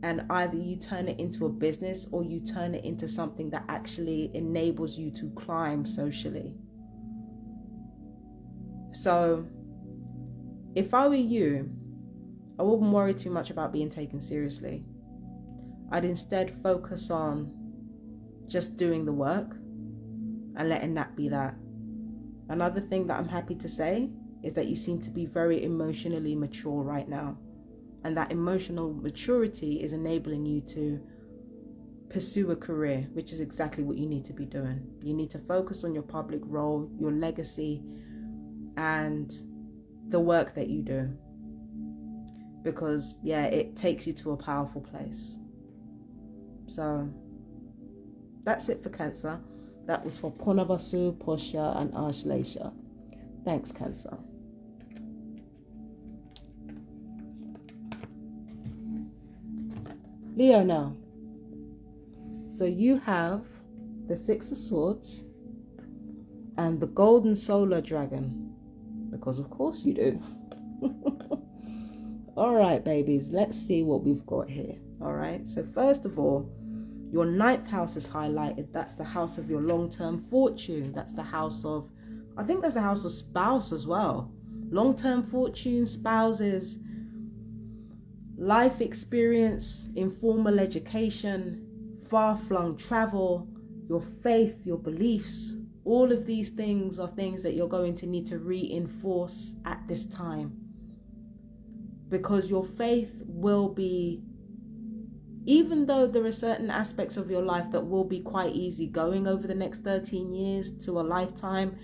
and either you turn it into a business or you turn it into something that actually enables you to climb socially. So if I were you, I wouldn't worry too much about being taken seriously. I'd instead focus on just doing the work and letting that be that. Another thing that I'm happy to say is that you seem to be very emotionally mature right now. And that emotional maturity is enabling you to pursue a career, which is exactly what you need to be doing. You need to focus on your public role, your legacy, and the work that you do. Because, yeah, it takes you to a powerful place. So, that's it for Cancer. That was for Ponavasu, Posha, and Ashlesha. Thanks, Cancer. Leo now. So you have the Six of Swords and the Golden Solar Dragon, because of course you do. All right, babies, let's see what we've got here. All right, so first of all, your 9th house is highlighted. That's the house of your long-term fortune. That's the house of, I think there's a house of spouse as well. Long-term fortune, spouses, life experience, informal education, far-flung travel, your faith, your beliefs. All of these things are things that you're going to need to reinforce at this time. Because your faith will be, even though there are certain aspects of your life that will be quite easy going over the next 13 years to a lifetime,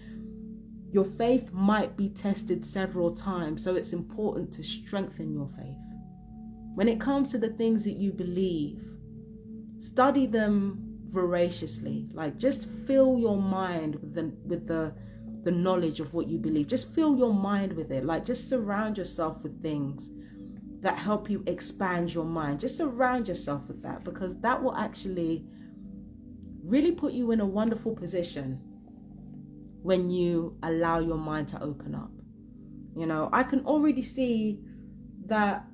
your faith might be tested several times. So it's important to strengthen your faith. When it comes to the things that you believe, study them voraciously. Like, just fill your mind with the knowledge of what you believe. Just fill your mind with it. Like, just surround yourself with things that help you expand your mind. Just surround yourself with that, because that will actually really put you in a wonderful position when you allow your mind to open up. You know, I can already see that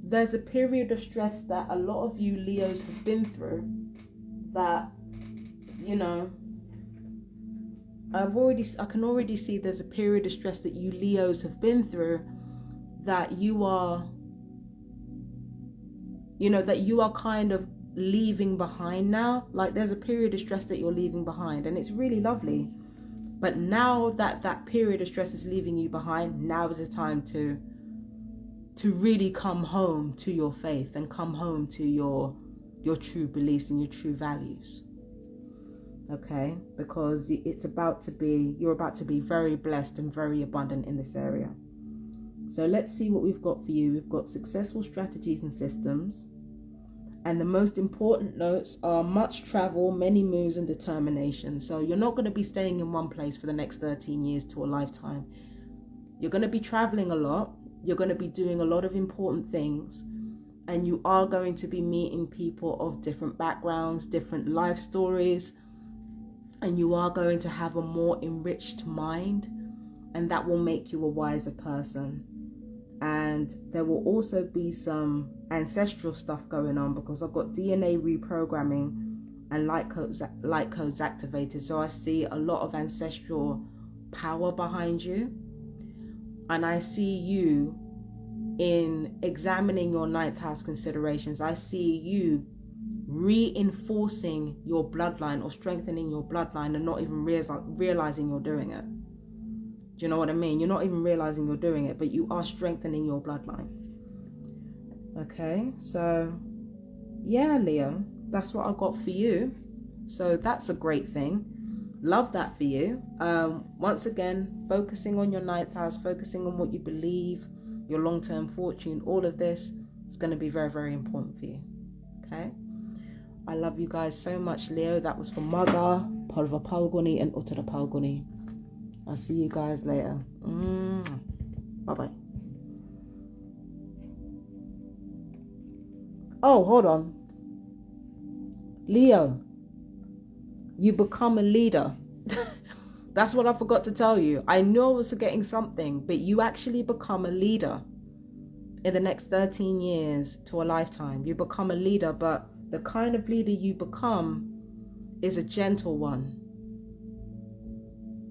there's a period of stress that a lot of you Leos have been through, that, you know, I can already see there's a period of stress that you Leos have been through, that you are, you know, that you are kind of leaving behind now. Like, there's a period of stress that you're leaving behind, and it's really lovely. But now that that period of stress is leaving you behind, now is the time to really come home to your faith and come home to your your true beliefs and your true values. Okay, because you're about to be very blessed and very abundant in this area. So let's see what we've got for you. We've got successful strategies and systems. And the most important notes are much travel, many moves, and determination. So you're not going to be staying in one place for the next 13 years to a lifetime. You're going to be traveling a lot. You're going to be doing a lot of important things. And you are going to be meeting people of different backgrounds, different life stories. And you are going to have a more enriched mind. And that will make you a wiser person. And there will also be some ancestral stuff going on, because I've got DNA reprogramming and light codes activated. So I see a lot of ancestral power behind you. And I see you in examining your 9th house considerations. I see you reinforcing your bloodline or strengthening your bloodline and not even realizing you're doing it. Do you know what I mean? You're not even realizing you're doing it, but you are strengthening your bloodline. Okay, so yeah, Leo, that's what I got for you. So that's a great thing. Love that for you. Once again, focusing on your 9th house, focusing on what you believe, your long-term fortune, all of this is going to be very, very important for you. Okay, I love you guys so much, Leo. That was for Maga, Parva Palguni, and Uttara Palguni. I'll see you guys later. Bye-bye. Oh, hold on. Leo, you become a leader. That's what I forgot to tell you. I knew I was forgetting something, but you actually become a leader in the next 13 years to a lifetime. You become a leader, but the kind of leader you become is a gentle one.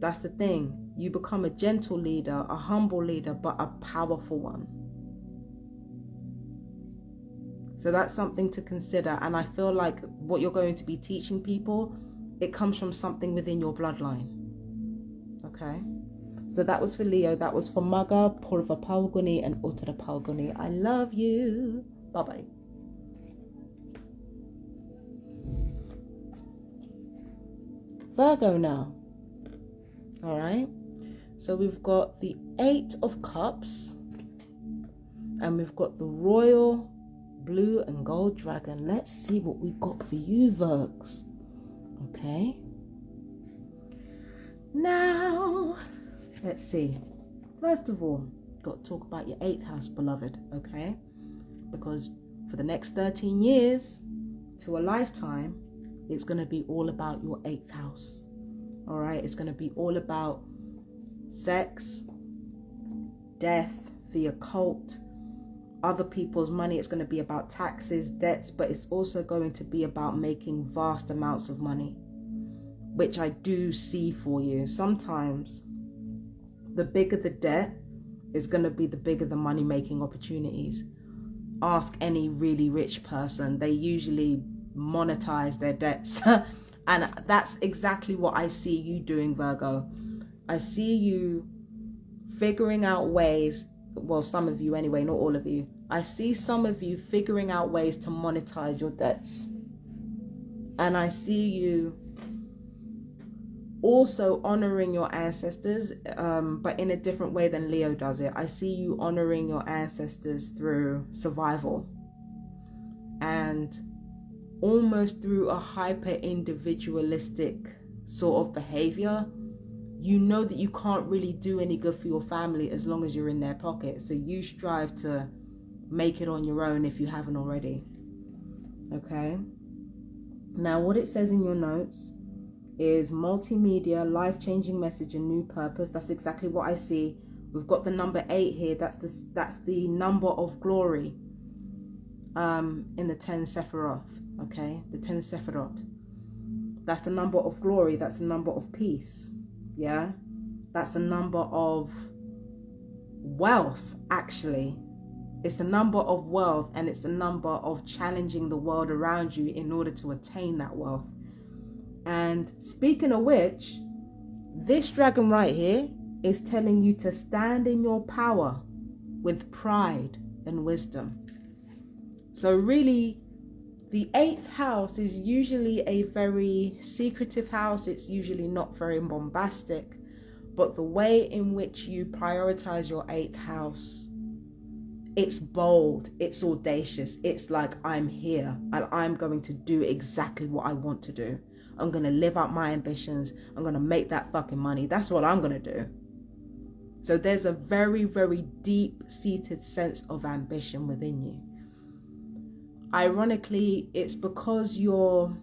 That's the thing. You become a gentle leader, a humble leader, but a powerful one. So that's something to consider. And I feel like what you're going to be teaching people, it comes from something within your bloodline. Okay? So that was for Leo. That was for Maga, Purva Palguni, and Uttara Palguni. I love you. Bye-bye. Virgo now. All right, so we've got the 8 of Cups, and we've got the Royal Blue and Gold Dragon. Let's see what we got for you, Virgs. Okay. Now, let's see. First of all, got to talk about your 8th house, beloved. Okay, because for the next 13 years to a lifetime, it's going to be all about your 8th house. All right, it's going to be all about sex, death, the occult, other people's money. It's going to be about taxes, debts, but it's also going to be about making vast amounts of money, which I do see for you. Sometimes the bigger the debt is going to be the bigger the money making opportunities. Ask any really rich person. They usually monetize their debts. And that's exactly what I see you doing, Virgo. I see you figuring out ways, well, some of you anyway, not all of you. I see some of you figuring out ways to monetize your debts. And I see you also honoring your ancestors, but in a different way than Leo does it. I see you honoring your ancestors through survival. And almost through a hyper individualistic sort of behavior. You know that you can't really do any good for your family as long as you're in their pocket. So you strive to make it on your own if you haven't already. Okay. Now what it says in your notes is multimedia, life-changing message, and new purpose. That's exactly what I see. We've got the number 8 here. That's the number of glory in the 10 Sephiroth. Okay, the 10 Sephiroth. That's the number of glory. That's the number of peace. Yeah, that's the number of wealth, actually. It's a number of wealth, and it's a number of challenging the world around you in order to attain that wealth. And speaking of which, this dragon right here is telling you to stand in your power with pride and wisdom. So really The 8th house is usually a very secretive house. It's usually not very bombastic, but the way in which you prioritize your 8th house, it's bold, it's audacious. It's like, I'm here and I'm going to do exactly what I want to do. I'm going to live out my ambitions. I'm going to make that fucking money. That's what I'm going to do. So there's a very, very deep-seated sense of ambition within you. Ironically, it's because you're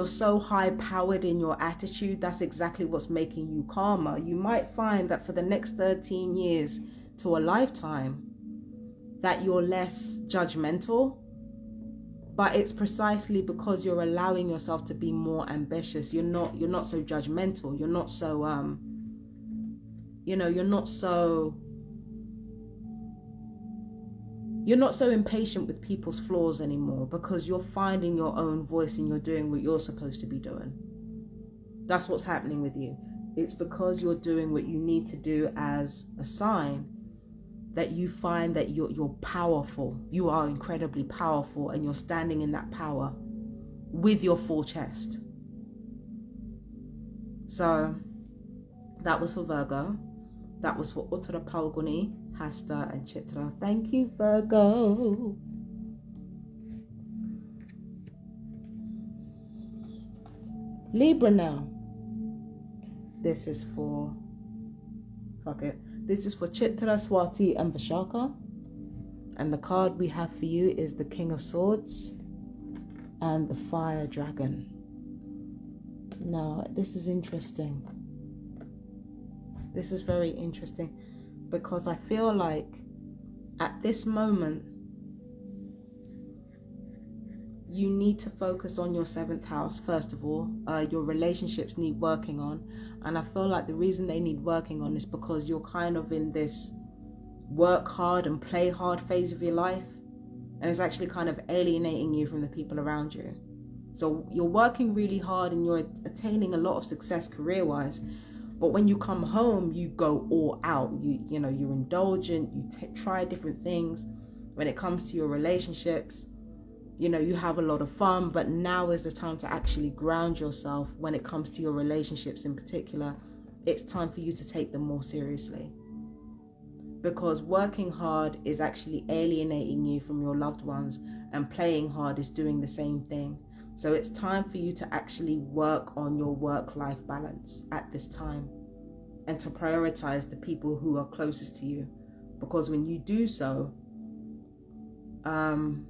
so high-powered in your attitude. That's exactly what's making you calmer. You might find that for the next 13 years to a lifetime, that you're less judgmental, but it's precisely because you're allowing yourself to be more ambitious. You're not so judgmental. You're not so you're not so impatient with people's flaws anymore, because you're finding your own voice and you're doing what you're supposed to be doing. That's what's happening with you. It's because you're doing what you need to do as a sign that you find that you're powerful. You are incredibly powerful, and you're standing in that power with your full chest. So that was for Virgo. That was for Uttara Palguni, Hasta and Chitra. Thank you, Virgo. Libra now. This is for, This is for Chitra, Swati and Vishaka. And the card we have for you is the King of Swords and the Fire Dragon. Now, this is interesting. This is very interesting, because I feel like at this moment, you need to focus on your 7th house, first of all. Your relationships need working on. And I feel like the reason they need working on is because you're kind of in this work hard and play hard phase of your life. And it's actually kind of alienating you from the people around you. So you're working really hard and you're attaining a lot of success career-wise. But when you come home, you go all out. You're indulgent. You try different things. When it comes to your relationships, you have a lot of fun. But now is the time to actually ground yourself when it comes to your relationships in particular. It's time for you to take them more seriously. Because working hard is actually alienating you from your loved ones, and playing hard is doing the same thing. So it's time for you to actually work on your work-life balance at this time, and to prioritize the people who are closest to you. Because when you do so, I'm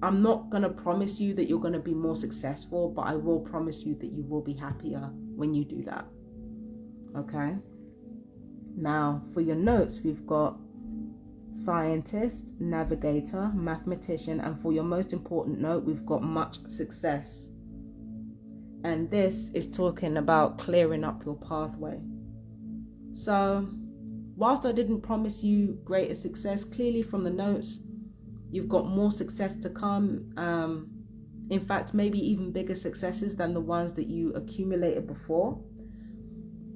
not going to promise you that you're going to be more successful, but I will promise you that you will be happier when you do that. Okay? Now, for your notes, we've got scientist, navigator, mathematician, and for your most important note, we've got much success. And this is talking about clearing up your pathway. So, whilst I didn't promise you greater success, clearly from the notes, you've got more success to come. In fact, maybe even bigger successes than the ones that you accumulated before.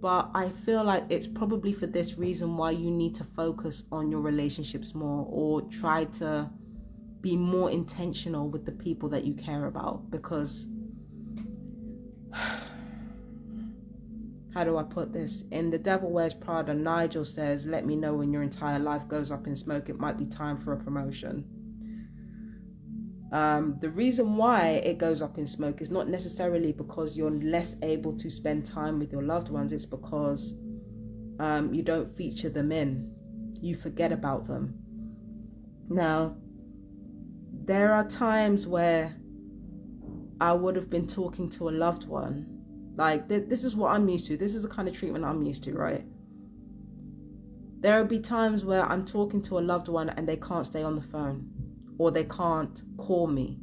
But I feel like it's probably for this reason why you need to focus on your relationships more, or try to be more intentional with the people that you care about. Because, how do I put this? In The Devil Wears Prada, Nigel says, "Let me know when your entire life goes up in smoke. It might be time for a promotion." The reason why it goes up in smoke is not necessarily because you're less able to spend time with your loved ones. It's because you don't feature them in. You forget about them. Now, there are times where I would have been talking to a loved one. Like, this is what I'm used to. This is the kind of treatment I'm used to, right? There will be times where I'm talking to a loved one and they can't stay on the phone, or they can't call me.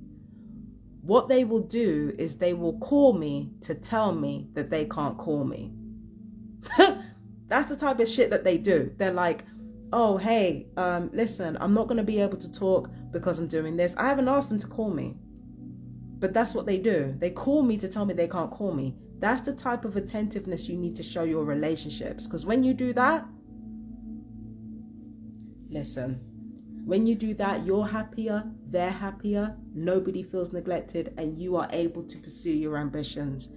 What they will do is they will call me to tell me that they can't call me. That's the type of shit that they do. They're like, "Oh, hey, listen, I'm not going to be able to talk because I'm doing this." I haven't asked them to call me. But that's what they do. They call me to tell me they can't call me. That's the type of attentiveness you need to show your relationships. Because when you do that, listen, When you do that, you're happier, they're happier, nobody feels neglected, and you are able to pursue your ambitions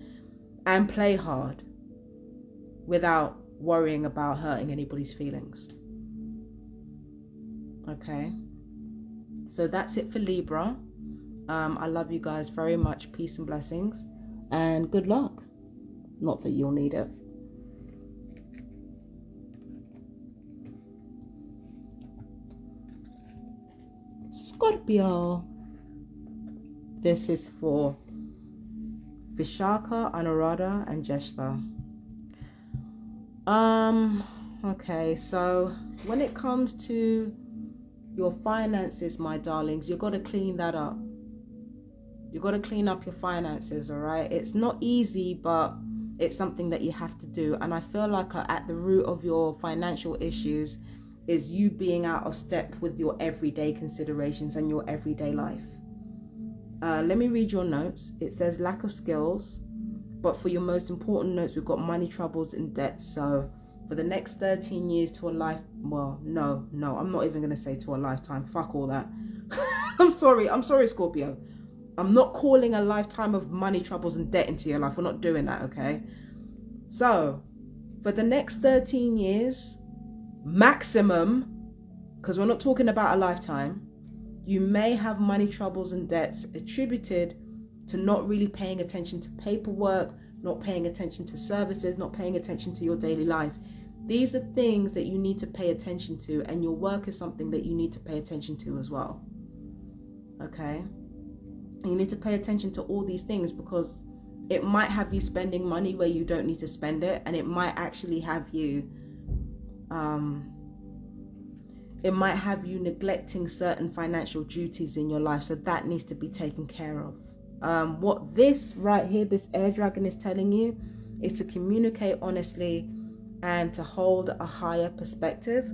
and play hard without worrying about hurting anybody's feelings. Okay, so that's it for Libra. I love you guys very much. Peace and blessings, and good luck. Not that you'll need it. Scorpio. This is for Vishaka, Anuradha, and Jeshta. Okay, so when it comes to your finances, my darlings, you've got to clean that up. You've got to clean up your finances, all right? It's not easy, but it's something that you have to do. And I feel like at the root of your financial issues is you being out of step with your everyday considerations and your everyday life. Let me read your notes. It says lack of skills, but for your most important notes, we've got money troubles and debts. So for the next 13 years to a life, well, no, I'm not even going to say to a lifetime. Fuck all that. I'm sorry, Scorpio. I'm not calling a lifetime of money troubles and debt into your life. We're not doing that, okay? So for the next 13 years, maximum, because we're not talking about a lifetime, you may have money troubles and debts attributed to not really paying attention to paperwork, not paying attention to services, not paying attention to your daily life. These are things that you need to pay attention to, and your work is something that you need to pay attention to as well. Okay? You need to pay attention to all these things, because it might have you spending money where you don't need to spend it, and it might actually have you neglecting certain financial duties in your life. So that needs to be taken care of. What this right here, this air dragon, is telling you is to communicate honestly and to hold a higher perspective.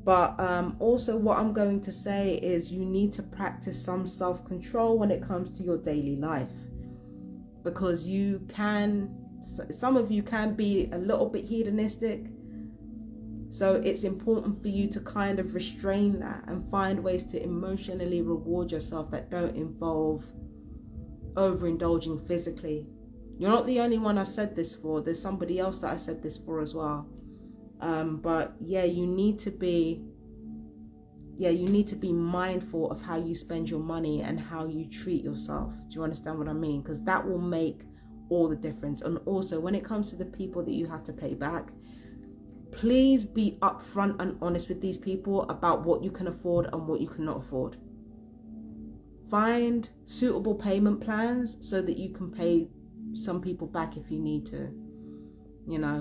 But also what I'm going to say is you need to practice some self-control when it comes to your daily life, because some of you can be a little bit hedonistic. So it's important for you to kind of restrain that and find ways to emotionally reward yourself that don't involve overindulging physically. You're not the only one I've said this for. There's somebody else that I said this for as well. But yeah, you need to be mindful of how you spend your money and how you treat yourself. Do you understand what I mean? Because that will make all the difference. And also, when it comes to the people that you have to pay back, please be upfront and honest with these people about what you can afford and what you cannot afford. Find suitable payment plans so that you can pay some people back if you need to,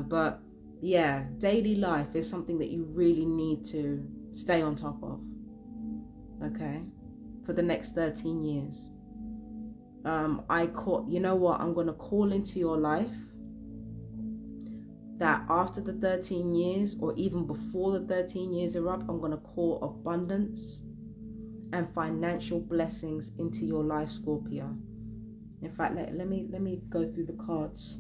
but yeah, daily life is something that you really need to stay on top of, okay, for the next 13 years. I'm going to call into your life that after the 13 years, or even before the 13 years are up, I'm going to call abundance and financial blessings into your life, Scorpio. In fact, let me go through the cards.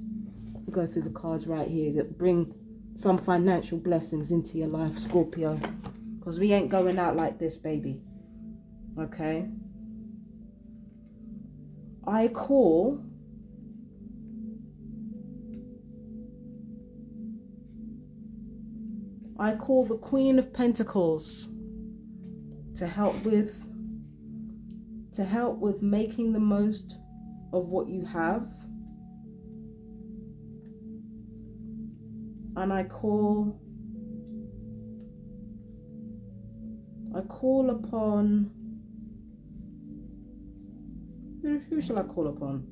Go through the cards right here that bring some financial blessings into your life, Scorpio. Because we ain't going out like this, baby. Okay? I call the Queen of Pentacles to help with making the most of what you have. And I call upon, who shall I call upon?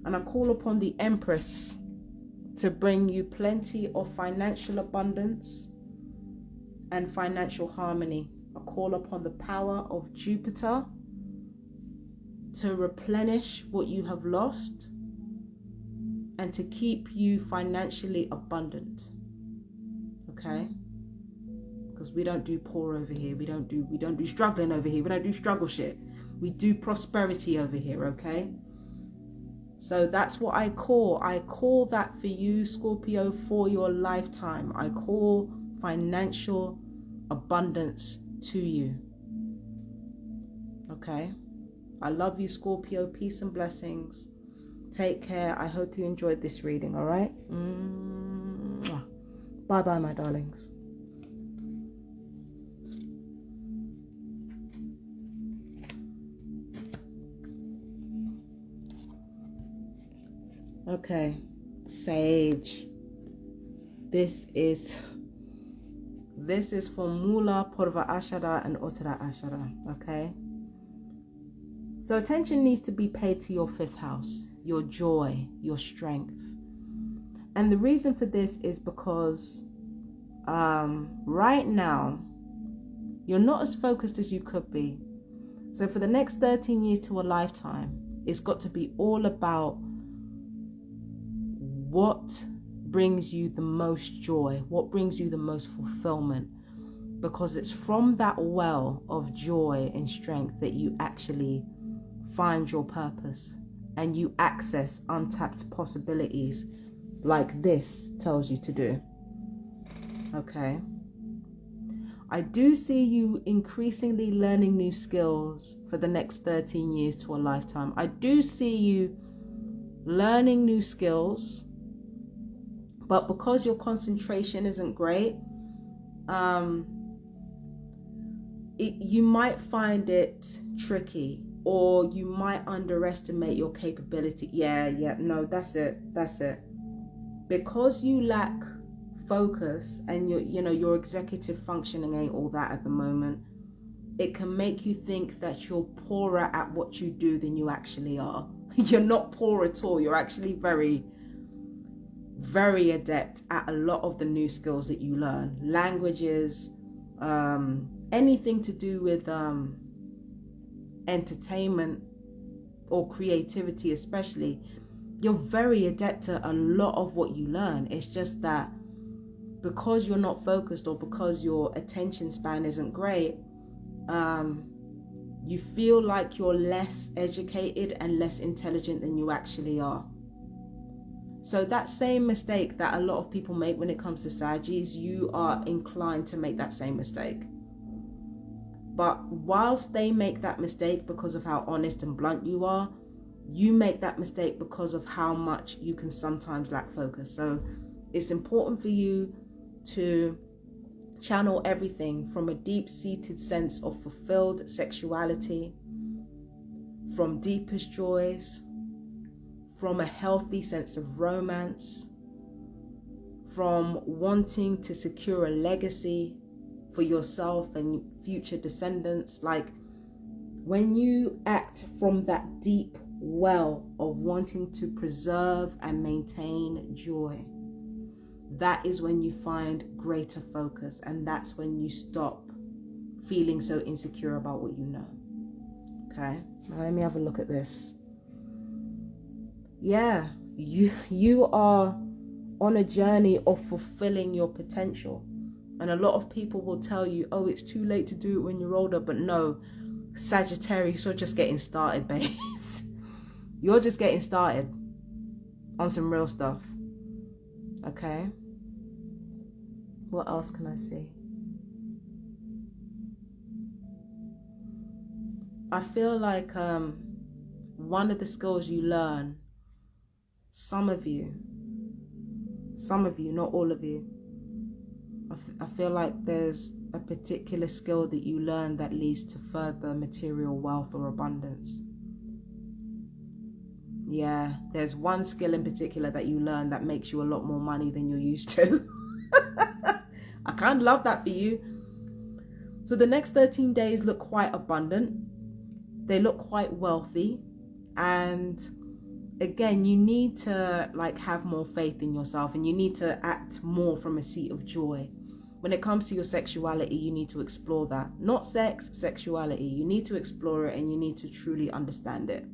And I call upon the Empress to bring you plenty of financial abundance and financial harmony. I call upon the power of Jupiter to replenish what you have lost and to keep you financially abundant. Okay? Because we don't do poor over here. We don't do struggling over here. We don't do struggle shit. We do prosperity over here, okay? So that's what I call. I call that for you, Scorpio, for your lifetime. I call financial abundance to you. Okay? I love you, Scorpio. Peace and blessings. Take care. I hope you enjoyed this reading, all right? Bye-bye, my darlings. Okay, Sage. This is for Mula, Purva Ashara, and Uttara Ashara, okay? So attention needs to be paid to your 5th house, your joy, your strength. And the reason for this is because right now, you're not as focused as you could be. So for the next 13 years to a lifetime, it's got to be all about what brings you the most joy, what brings you the most fulfillment, because it's from that well of joy and strength that you actually find your purpose and you access untapped possibilities like this tells you to do. Okay, I do see you increasingly learning new skills for the next 13 years to a lifetime. I do see you learning new skills, but because your concentration isn't great, you might find it tricky, or you might underestimate your capability. No, that's it. Because you lack focus and your executive functioning ain't all that at the moment, it can make you think that you're poorer at what you do than you actually are. You're not poor at all. You're actually very, very adept at a lot of the new skills that you learn. Languages, anything to do with entertainment or creativity especially, you're very adept at a lot of what you learn. It's just that because you're not focused, or because your attention span isn't great, you feel like you're less educated and less intelligent than you actually are. So that same mistake that a lot of people make when it comes to Saggies, you are inclined to make that same mistake. But whilst they make that mistake because of how honest and blunt you are, you make that mistake because of how much you can sometimes lack focus. So it's important for you to channel everything from a deep-seated sense of fulfilled sexuality, from deepest joys, from a healthy sense of romance, from wanting to secure a legacy for yourself and future descendants. Like, when you act from that deep well of wanting to preserve and maintain joy, that is when you find greater focus, and that's when you stop feeling so insecure about what you know. Okay, now let me have a look at this. Yeah, you are on a journey of fulfilling your potential. And a lot of people will tell you, oh, it's too late to do it when you're older. But no, Sagittarius, you're just getting started, babes. You're just getting started on some real stuff. Okay? What else can I see? I feel like one of the skills you learn, some of you, not all of you, I feel like there's a particular skill that you learn that leads to further material wealth or abundance. Yeah, there's one skill in particular that you learn that makes you a lot more money than you're used to. I kind of love that for you. So the next 13 days look quite abundant. They look quite wealthy. And again, you need to have more faith in yourself, and you need to act more from a seat of joy. When it comes to your sexuality, you need to explore that. Not sex, sexuality. You need to explore it, and you need to truly understand it.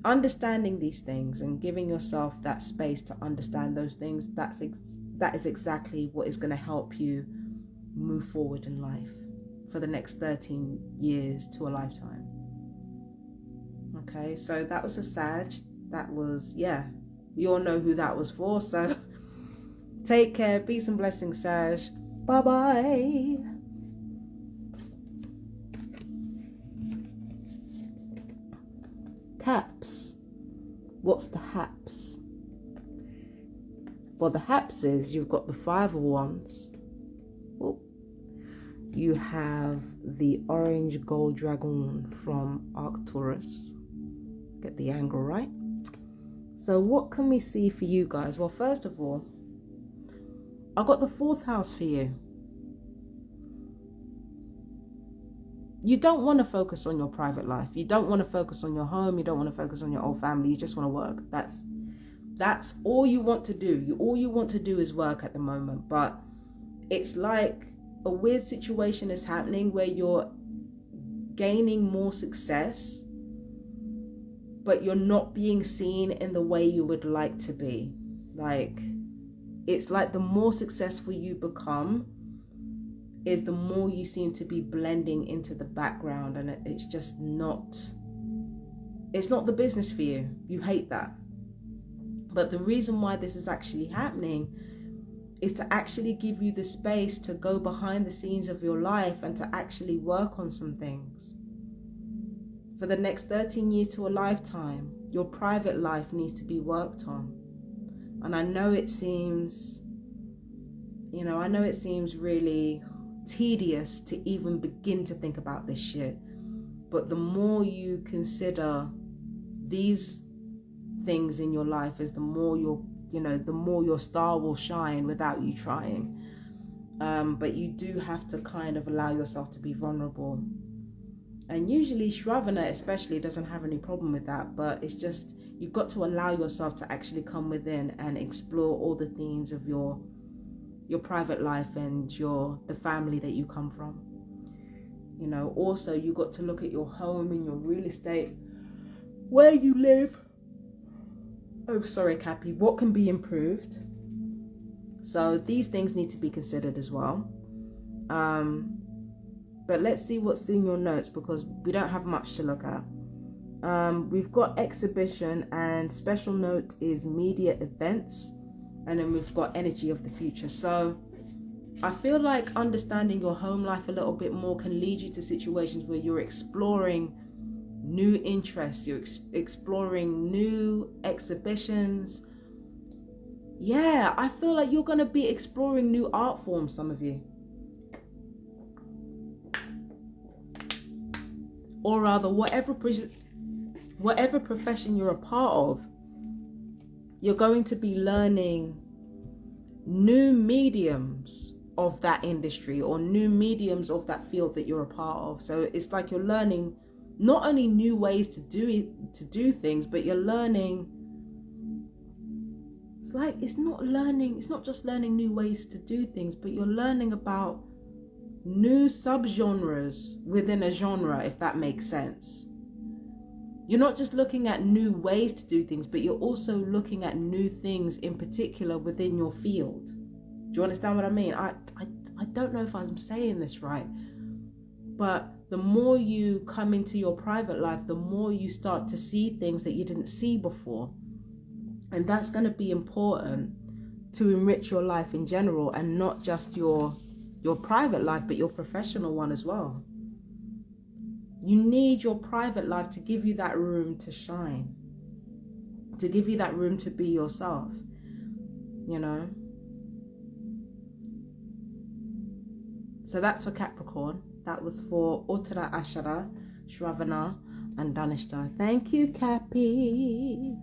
Understanding these things and giving yourself that space to understand those things, that is exactly what is going to help you move forward in life for the next 13 years to a lifetime. Okay, so that was a Sag. That was, we all know who that was for. So take care, peace and blessings, Sag. Bye-bye. Caps. What's the haps? Well, the haps is you've got the Five of Wands. Oh. You have the orange gold dragon from Taurus. Get the angle right. So what can we see for you guys? Well, first of all, I've got the 4th house for you. You don't want to focus on your private life. You don't want to focus on your home. You don't want to focus on your old family. You just want to work. That's all you want to do. All you want to do is work at the moment. But it's like a weird situation is happening where you're gaining more success, but you're not being seen in the way you would like to be. Like, it's like the more successful you become is the more you seem to be blending into the background, and it's just not, it's not the business for you. You hate that. But the reason why this is actually happening is to actually give you the space to go behind the scenes of your life and to actually work on some things. For the next 13 years to a lifetime, your private life needs to be worked on. And I know it seems, really tedious to even begin to think about this shit. But the more you consider these things in your life, is the more your star will shine without you trying. But you do have to kind of allow yourself to be vulnerable. And usually Shravana especially doesn't have any problem with that, but it's just, you've got to allow yourself to actually come within and explore all the themes of your private life and the family that you come from. Also you got to look at your home and your real estate, where you live. Oh, sorry, Cappy. What can be improved? So these things need to be considered as well. But let's see what's in your notes, because we don't have much to look at. We've got exhibition, and special note is media events. And then we've got energy of the future. So I feel like understanding your home life a little bit more can lead you to situations where you're exploring new interests, you're exploring new exhibitions. Yeah, I feel like you're going to be exploring new art forms, some of you. Or rather, whatever profession you're a part of, you're going to be learning new mediums of that industry or new mediums of that field that you're a part of. So it's like you're learning not only new ways to do things, but you're learning. It's not just learning new ways to do things, but you're learning about new subgenres within a genre, if that makes sense. You're not just looking at new ways to do things, but you're also looking at new things in particular within your field. Do you understand what I mean? I don't know if I'm saying this right, but the more you come into your private life, the more you start to see things that you didn't see before. And that's going to be important to enrich your life in general, and not just your private life, but your professional one as well. You need your private life to give you that room to shine, to give you that room to be yourself, So that's for Capricorn. That was for Uttara Ashara, Shravana, and Dhanishta. Thank you, Cappy.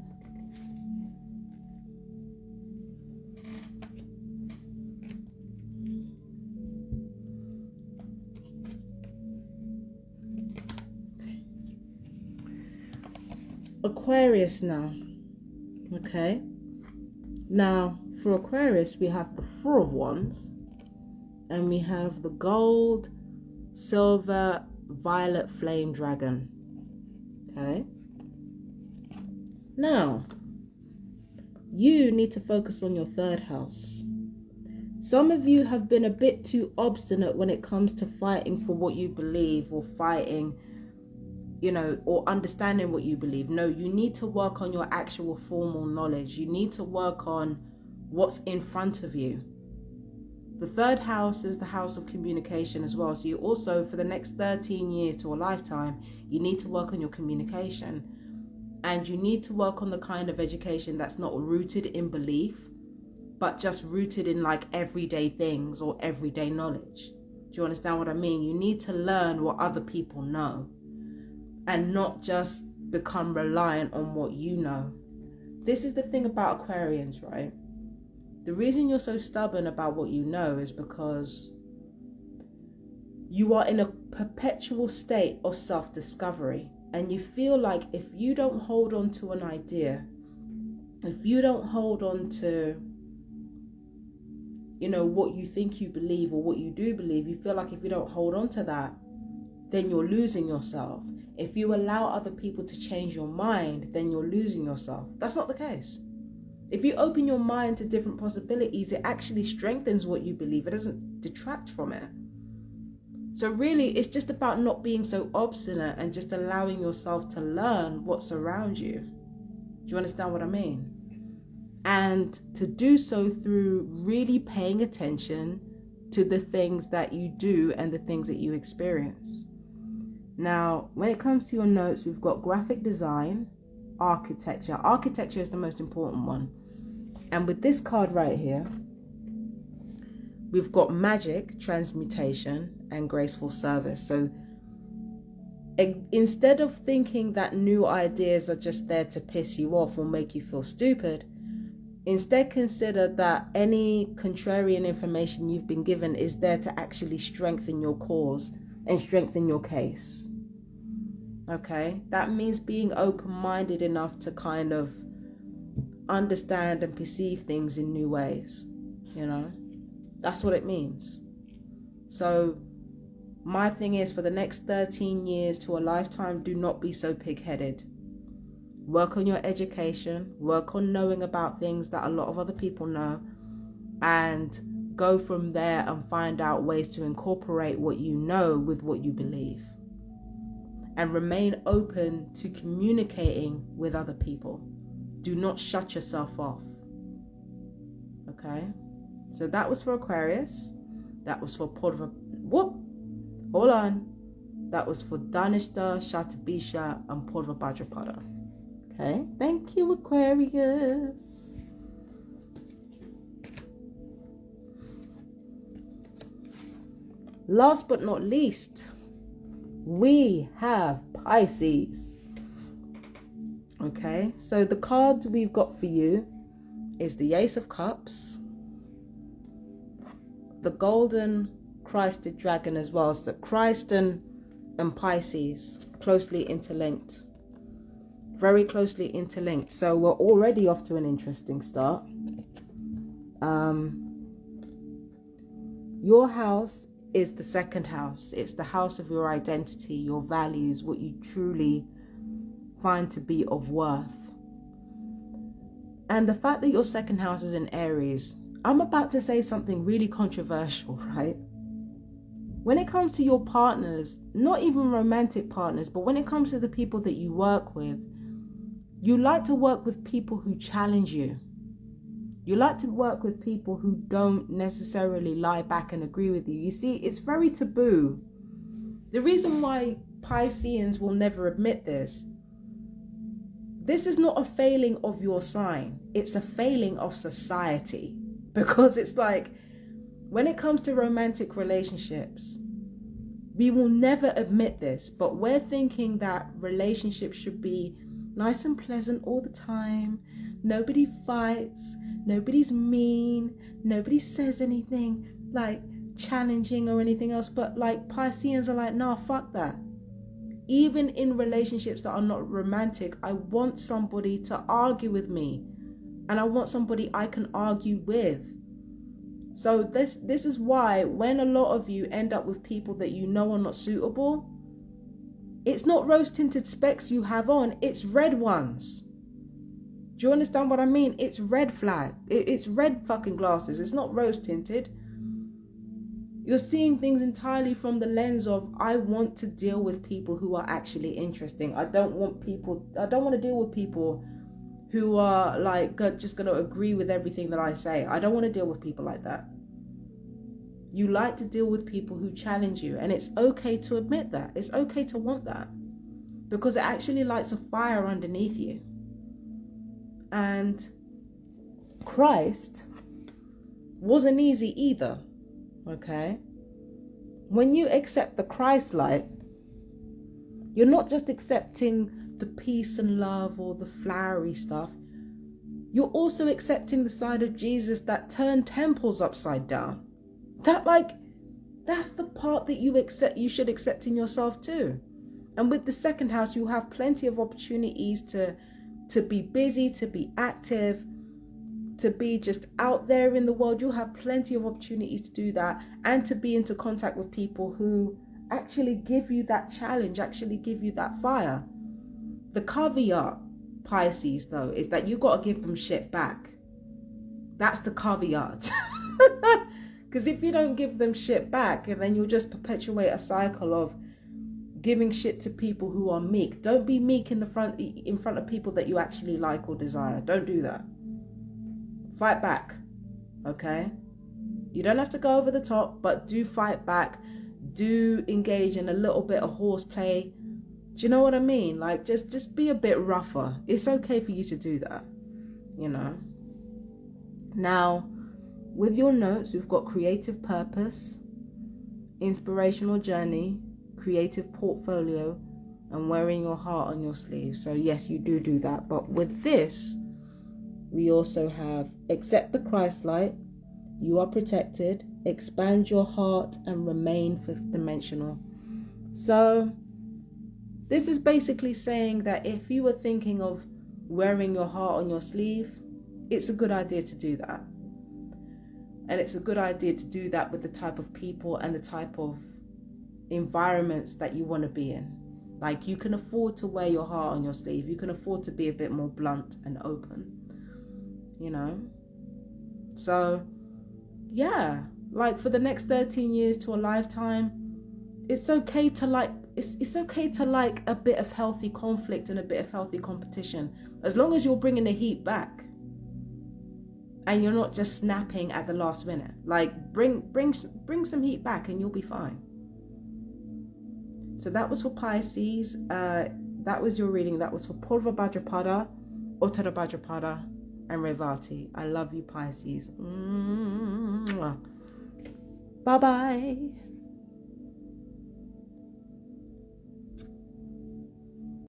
Aquarius now. Okay. Now, for Aquarius, we have the Four of Wands, and we have the gold, silver, violet flame dragon. Okay. Now, you need to focus on your third house. Some of you have been a bit too obstinate when it comes to fighting for what you believe, or fighting, or understanding what you believe. No, you need to work on your actual formal knowledge. You need to work on what's in front of you. The third house is the house of communication as well. So you also, for the next 13 years to a lifetime, you need to work on your communication. And you need to work on the kind of education that's not rooted in belief, but just rooted in like everyday things or everyday knowledge. Do you understand what I mean? You need to learn what other people know and not just become reliant on what you know. This is the thing about Aquarians, right? The reason you're so stubborn about what you know is because you are in a perpetual state of self-discovery, and you feel like if you don't hold on to an idea, if you don't hold on to, you know, what you think you believe or what you do believe, you feel like if you don't hold on to that, then you're losing yourself. If you allow other people to change your mind, then you're losing yourself. That's not the case. If you open your mind to different possibilities, it actually strengthens what you believe. It doesn't detract from it. So really, it's just about not being so obstinate and just allowing yourself to learn what's around you. Do you understand what I mean? And to do so through really paying attention to the things that you do and the things that you experience. Now, when it comes to your notes, we've got graphic design, architecture. Architecture is the most important one. And with this card right here, we've got magic, transmutation, and graceful service. So instead of thinking that new ideas are just there to piss you off or make you feel stupid, instead consider that any contrarian information you've been given is there to actually strengthen your cause and strengthen your case. Okay, that means being open-minded enough to kind of understand and perceive things in new ways, you know? That's what it means. So my thing is, for the next 13 years to a lifetime, do not be so pig-headed. Work on your education, work on knowing about things that a lot of other people know, and go from there and find out ways to incorporate what you know with what you believe. And remain open to communicating with other people. Do not shut yourself off. Okay? So that was for Aquarius. That was for That was for Dhanishta, Shatabisha, and Purva Bhadrapada. Okay? Thank you, Aquarius. Last but not least, we have Pisces. Okay, so the card we've got for you is the Ace of Cups, the Golden Christed Dragon as well. So Christ and Pisces closely interlinked, very closely interlinked. So we're already off to an interesting start. Your house is the second house. It's the house of your identity, your values, what you truly find to be of worth. And the fact that your second house is in Aries, I'm about to say something really controversial, right? When it comes to your partners, not even romantic partners, but when it comes to the people that you work with, you like to work with people who challenge you. You like to work with people who don't necessarily lie back and agree with you. You see, it's very taboo. The reason why Pisceans will never admit this is not a failing of your sign. It's a failing of society. Because it's like, when it comes to romantic relationships, we will never admit this, but we're thinking that relationships should be nice and pleasant all the time. Nobody fights. Nobody's mean. Nobody says anything like challenging or anything else. But like Pisceans are like, nah, fuck that. Even in relationships that are not romantic, I want somebody to argue with me. And I want somebody I can argue with. So this is why when a lot of you end up with people that you know are not suitable, it's not rose-tinted specs you have on, it's red ones. Do you understand what I mean? It's red flag. It's red fucking glasses. It's not rose-tinted. You're seeing things entirely from the lens of, I want to deal with people who are actually interesting. I don't want to deal with people who are like just going to agree with everything that I say. I don't want to deal with people like that. You like to deal with people who challenge you, and it's okay to admit that. It's okay to want that, because it actually lights a fire underneath you. And Christ wasn't easy either, okay? When you accept the Christ light, you're not just accepting the peace and love or the flowery stuff. You're also accepting the side of Jesus that turned temples upside down. That's the part that you should accept in yourself too. And with the second house, you have plenty of opportunities to be busy, to be active, to be just out there in the world. You'll have plenty of opportunities to do that, and to be into contact with people who actually give you that challenge, actually give you that fire. The caveat, Pisces, though, is that you got to give them shit back. That's the caveat. Because if you don't give them shit back, and then you'll just perpetuate a cycle of giving shit to people who are meek. Don't be meek in front of people that you actually like or desire. Don't do that. Fight back, okay? You don't have to go over the top, but do fight back. Do engage in a little bit of horseplay. Do you know what I mean? Like, just be a bit rougher. It's okay for you to do that, you know? Now, with your notes, we've got creative purpose, inspirational journey, creative portfolio, and wearing your heart on your sleeve. So yes, you do that. But with this, we also have accept the Christ light, you are protected, expand your heart, and remain fifth dimensional. So this is basically saying that if you were thinking of wearing your heart on your sleeve, it's a good idea to do that. And it's a good idea to do that with the type of people and the type of environments that you want to be in. Like, you can afford to wear your heart on your sleeve. You can afford to be a bit more blunt and open, you know? So, yeah, like for the next 13 years to a lifetime, it's okay to like, it's okay to like a bit of healthy conflict and a bit of healthy competition, as long as you're bringing the heat back and you're not just snapping at the last minute. Like, bring some heat back and you'll be fine. So that was for Pisces. That was your reading. That was for Purva Bhadrapada, Uttara Bhadrapada, and Revati. I love you, Pisces. Bye-bye.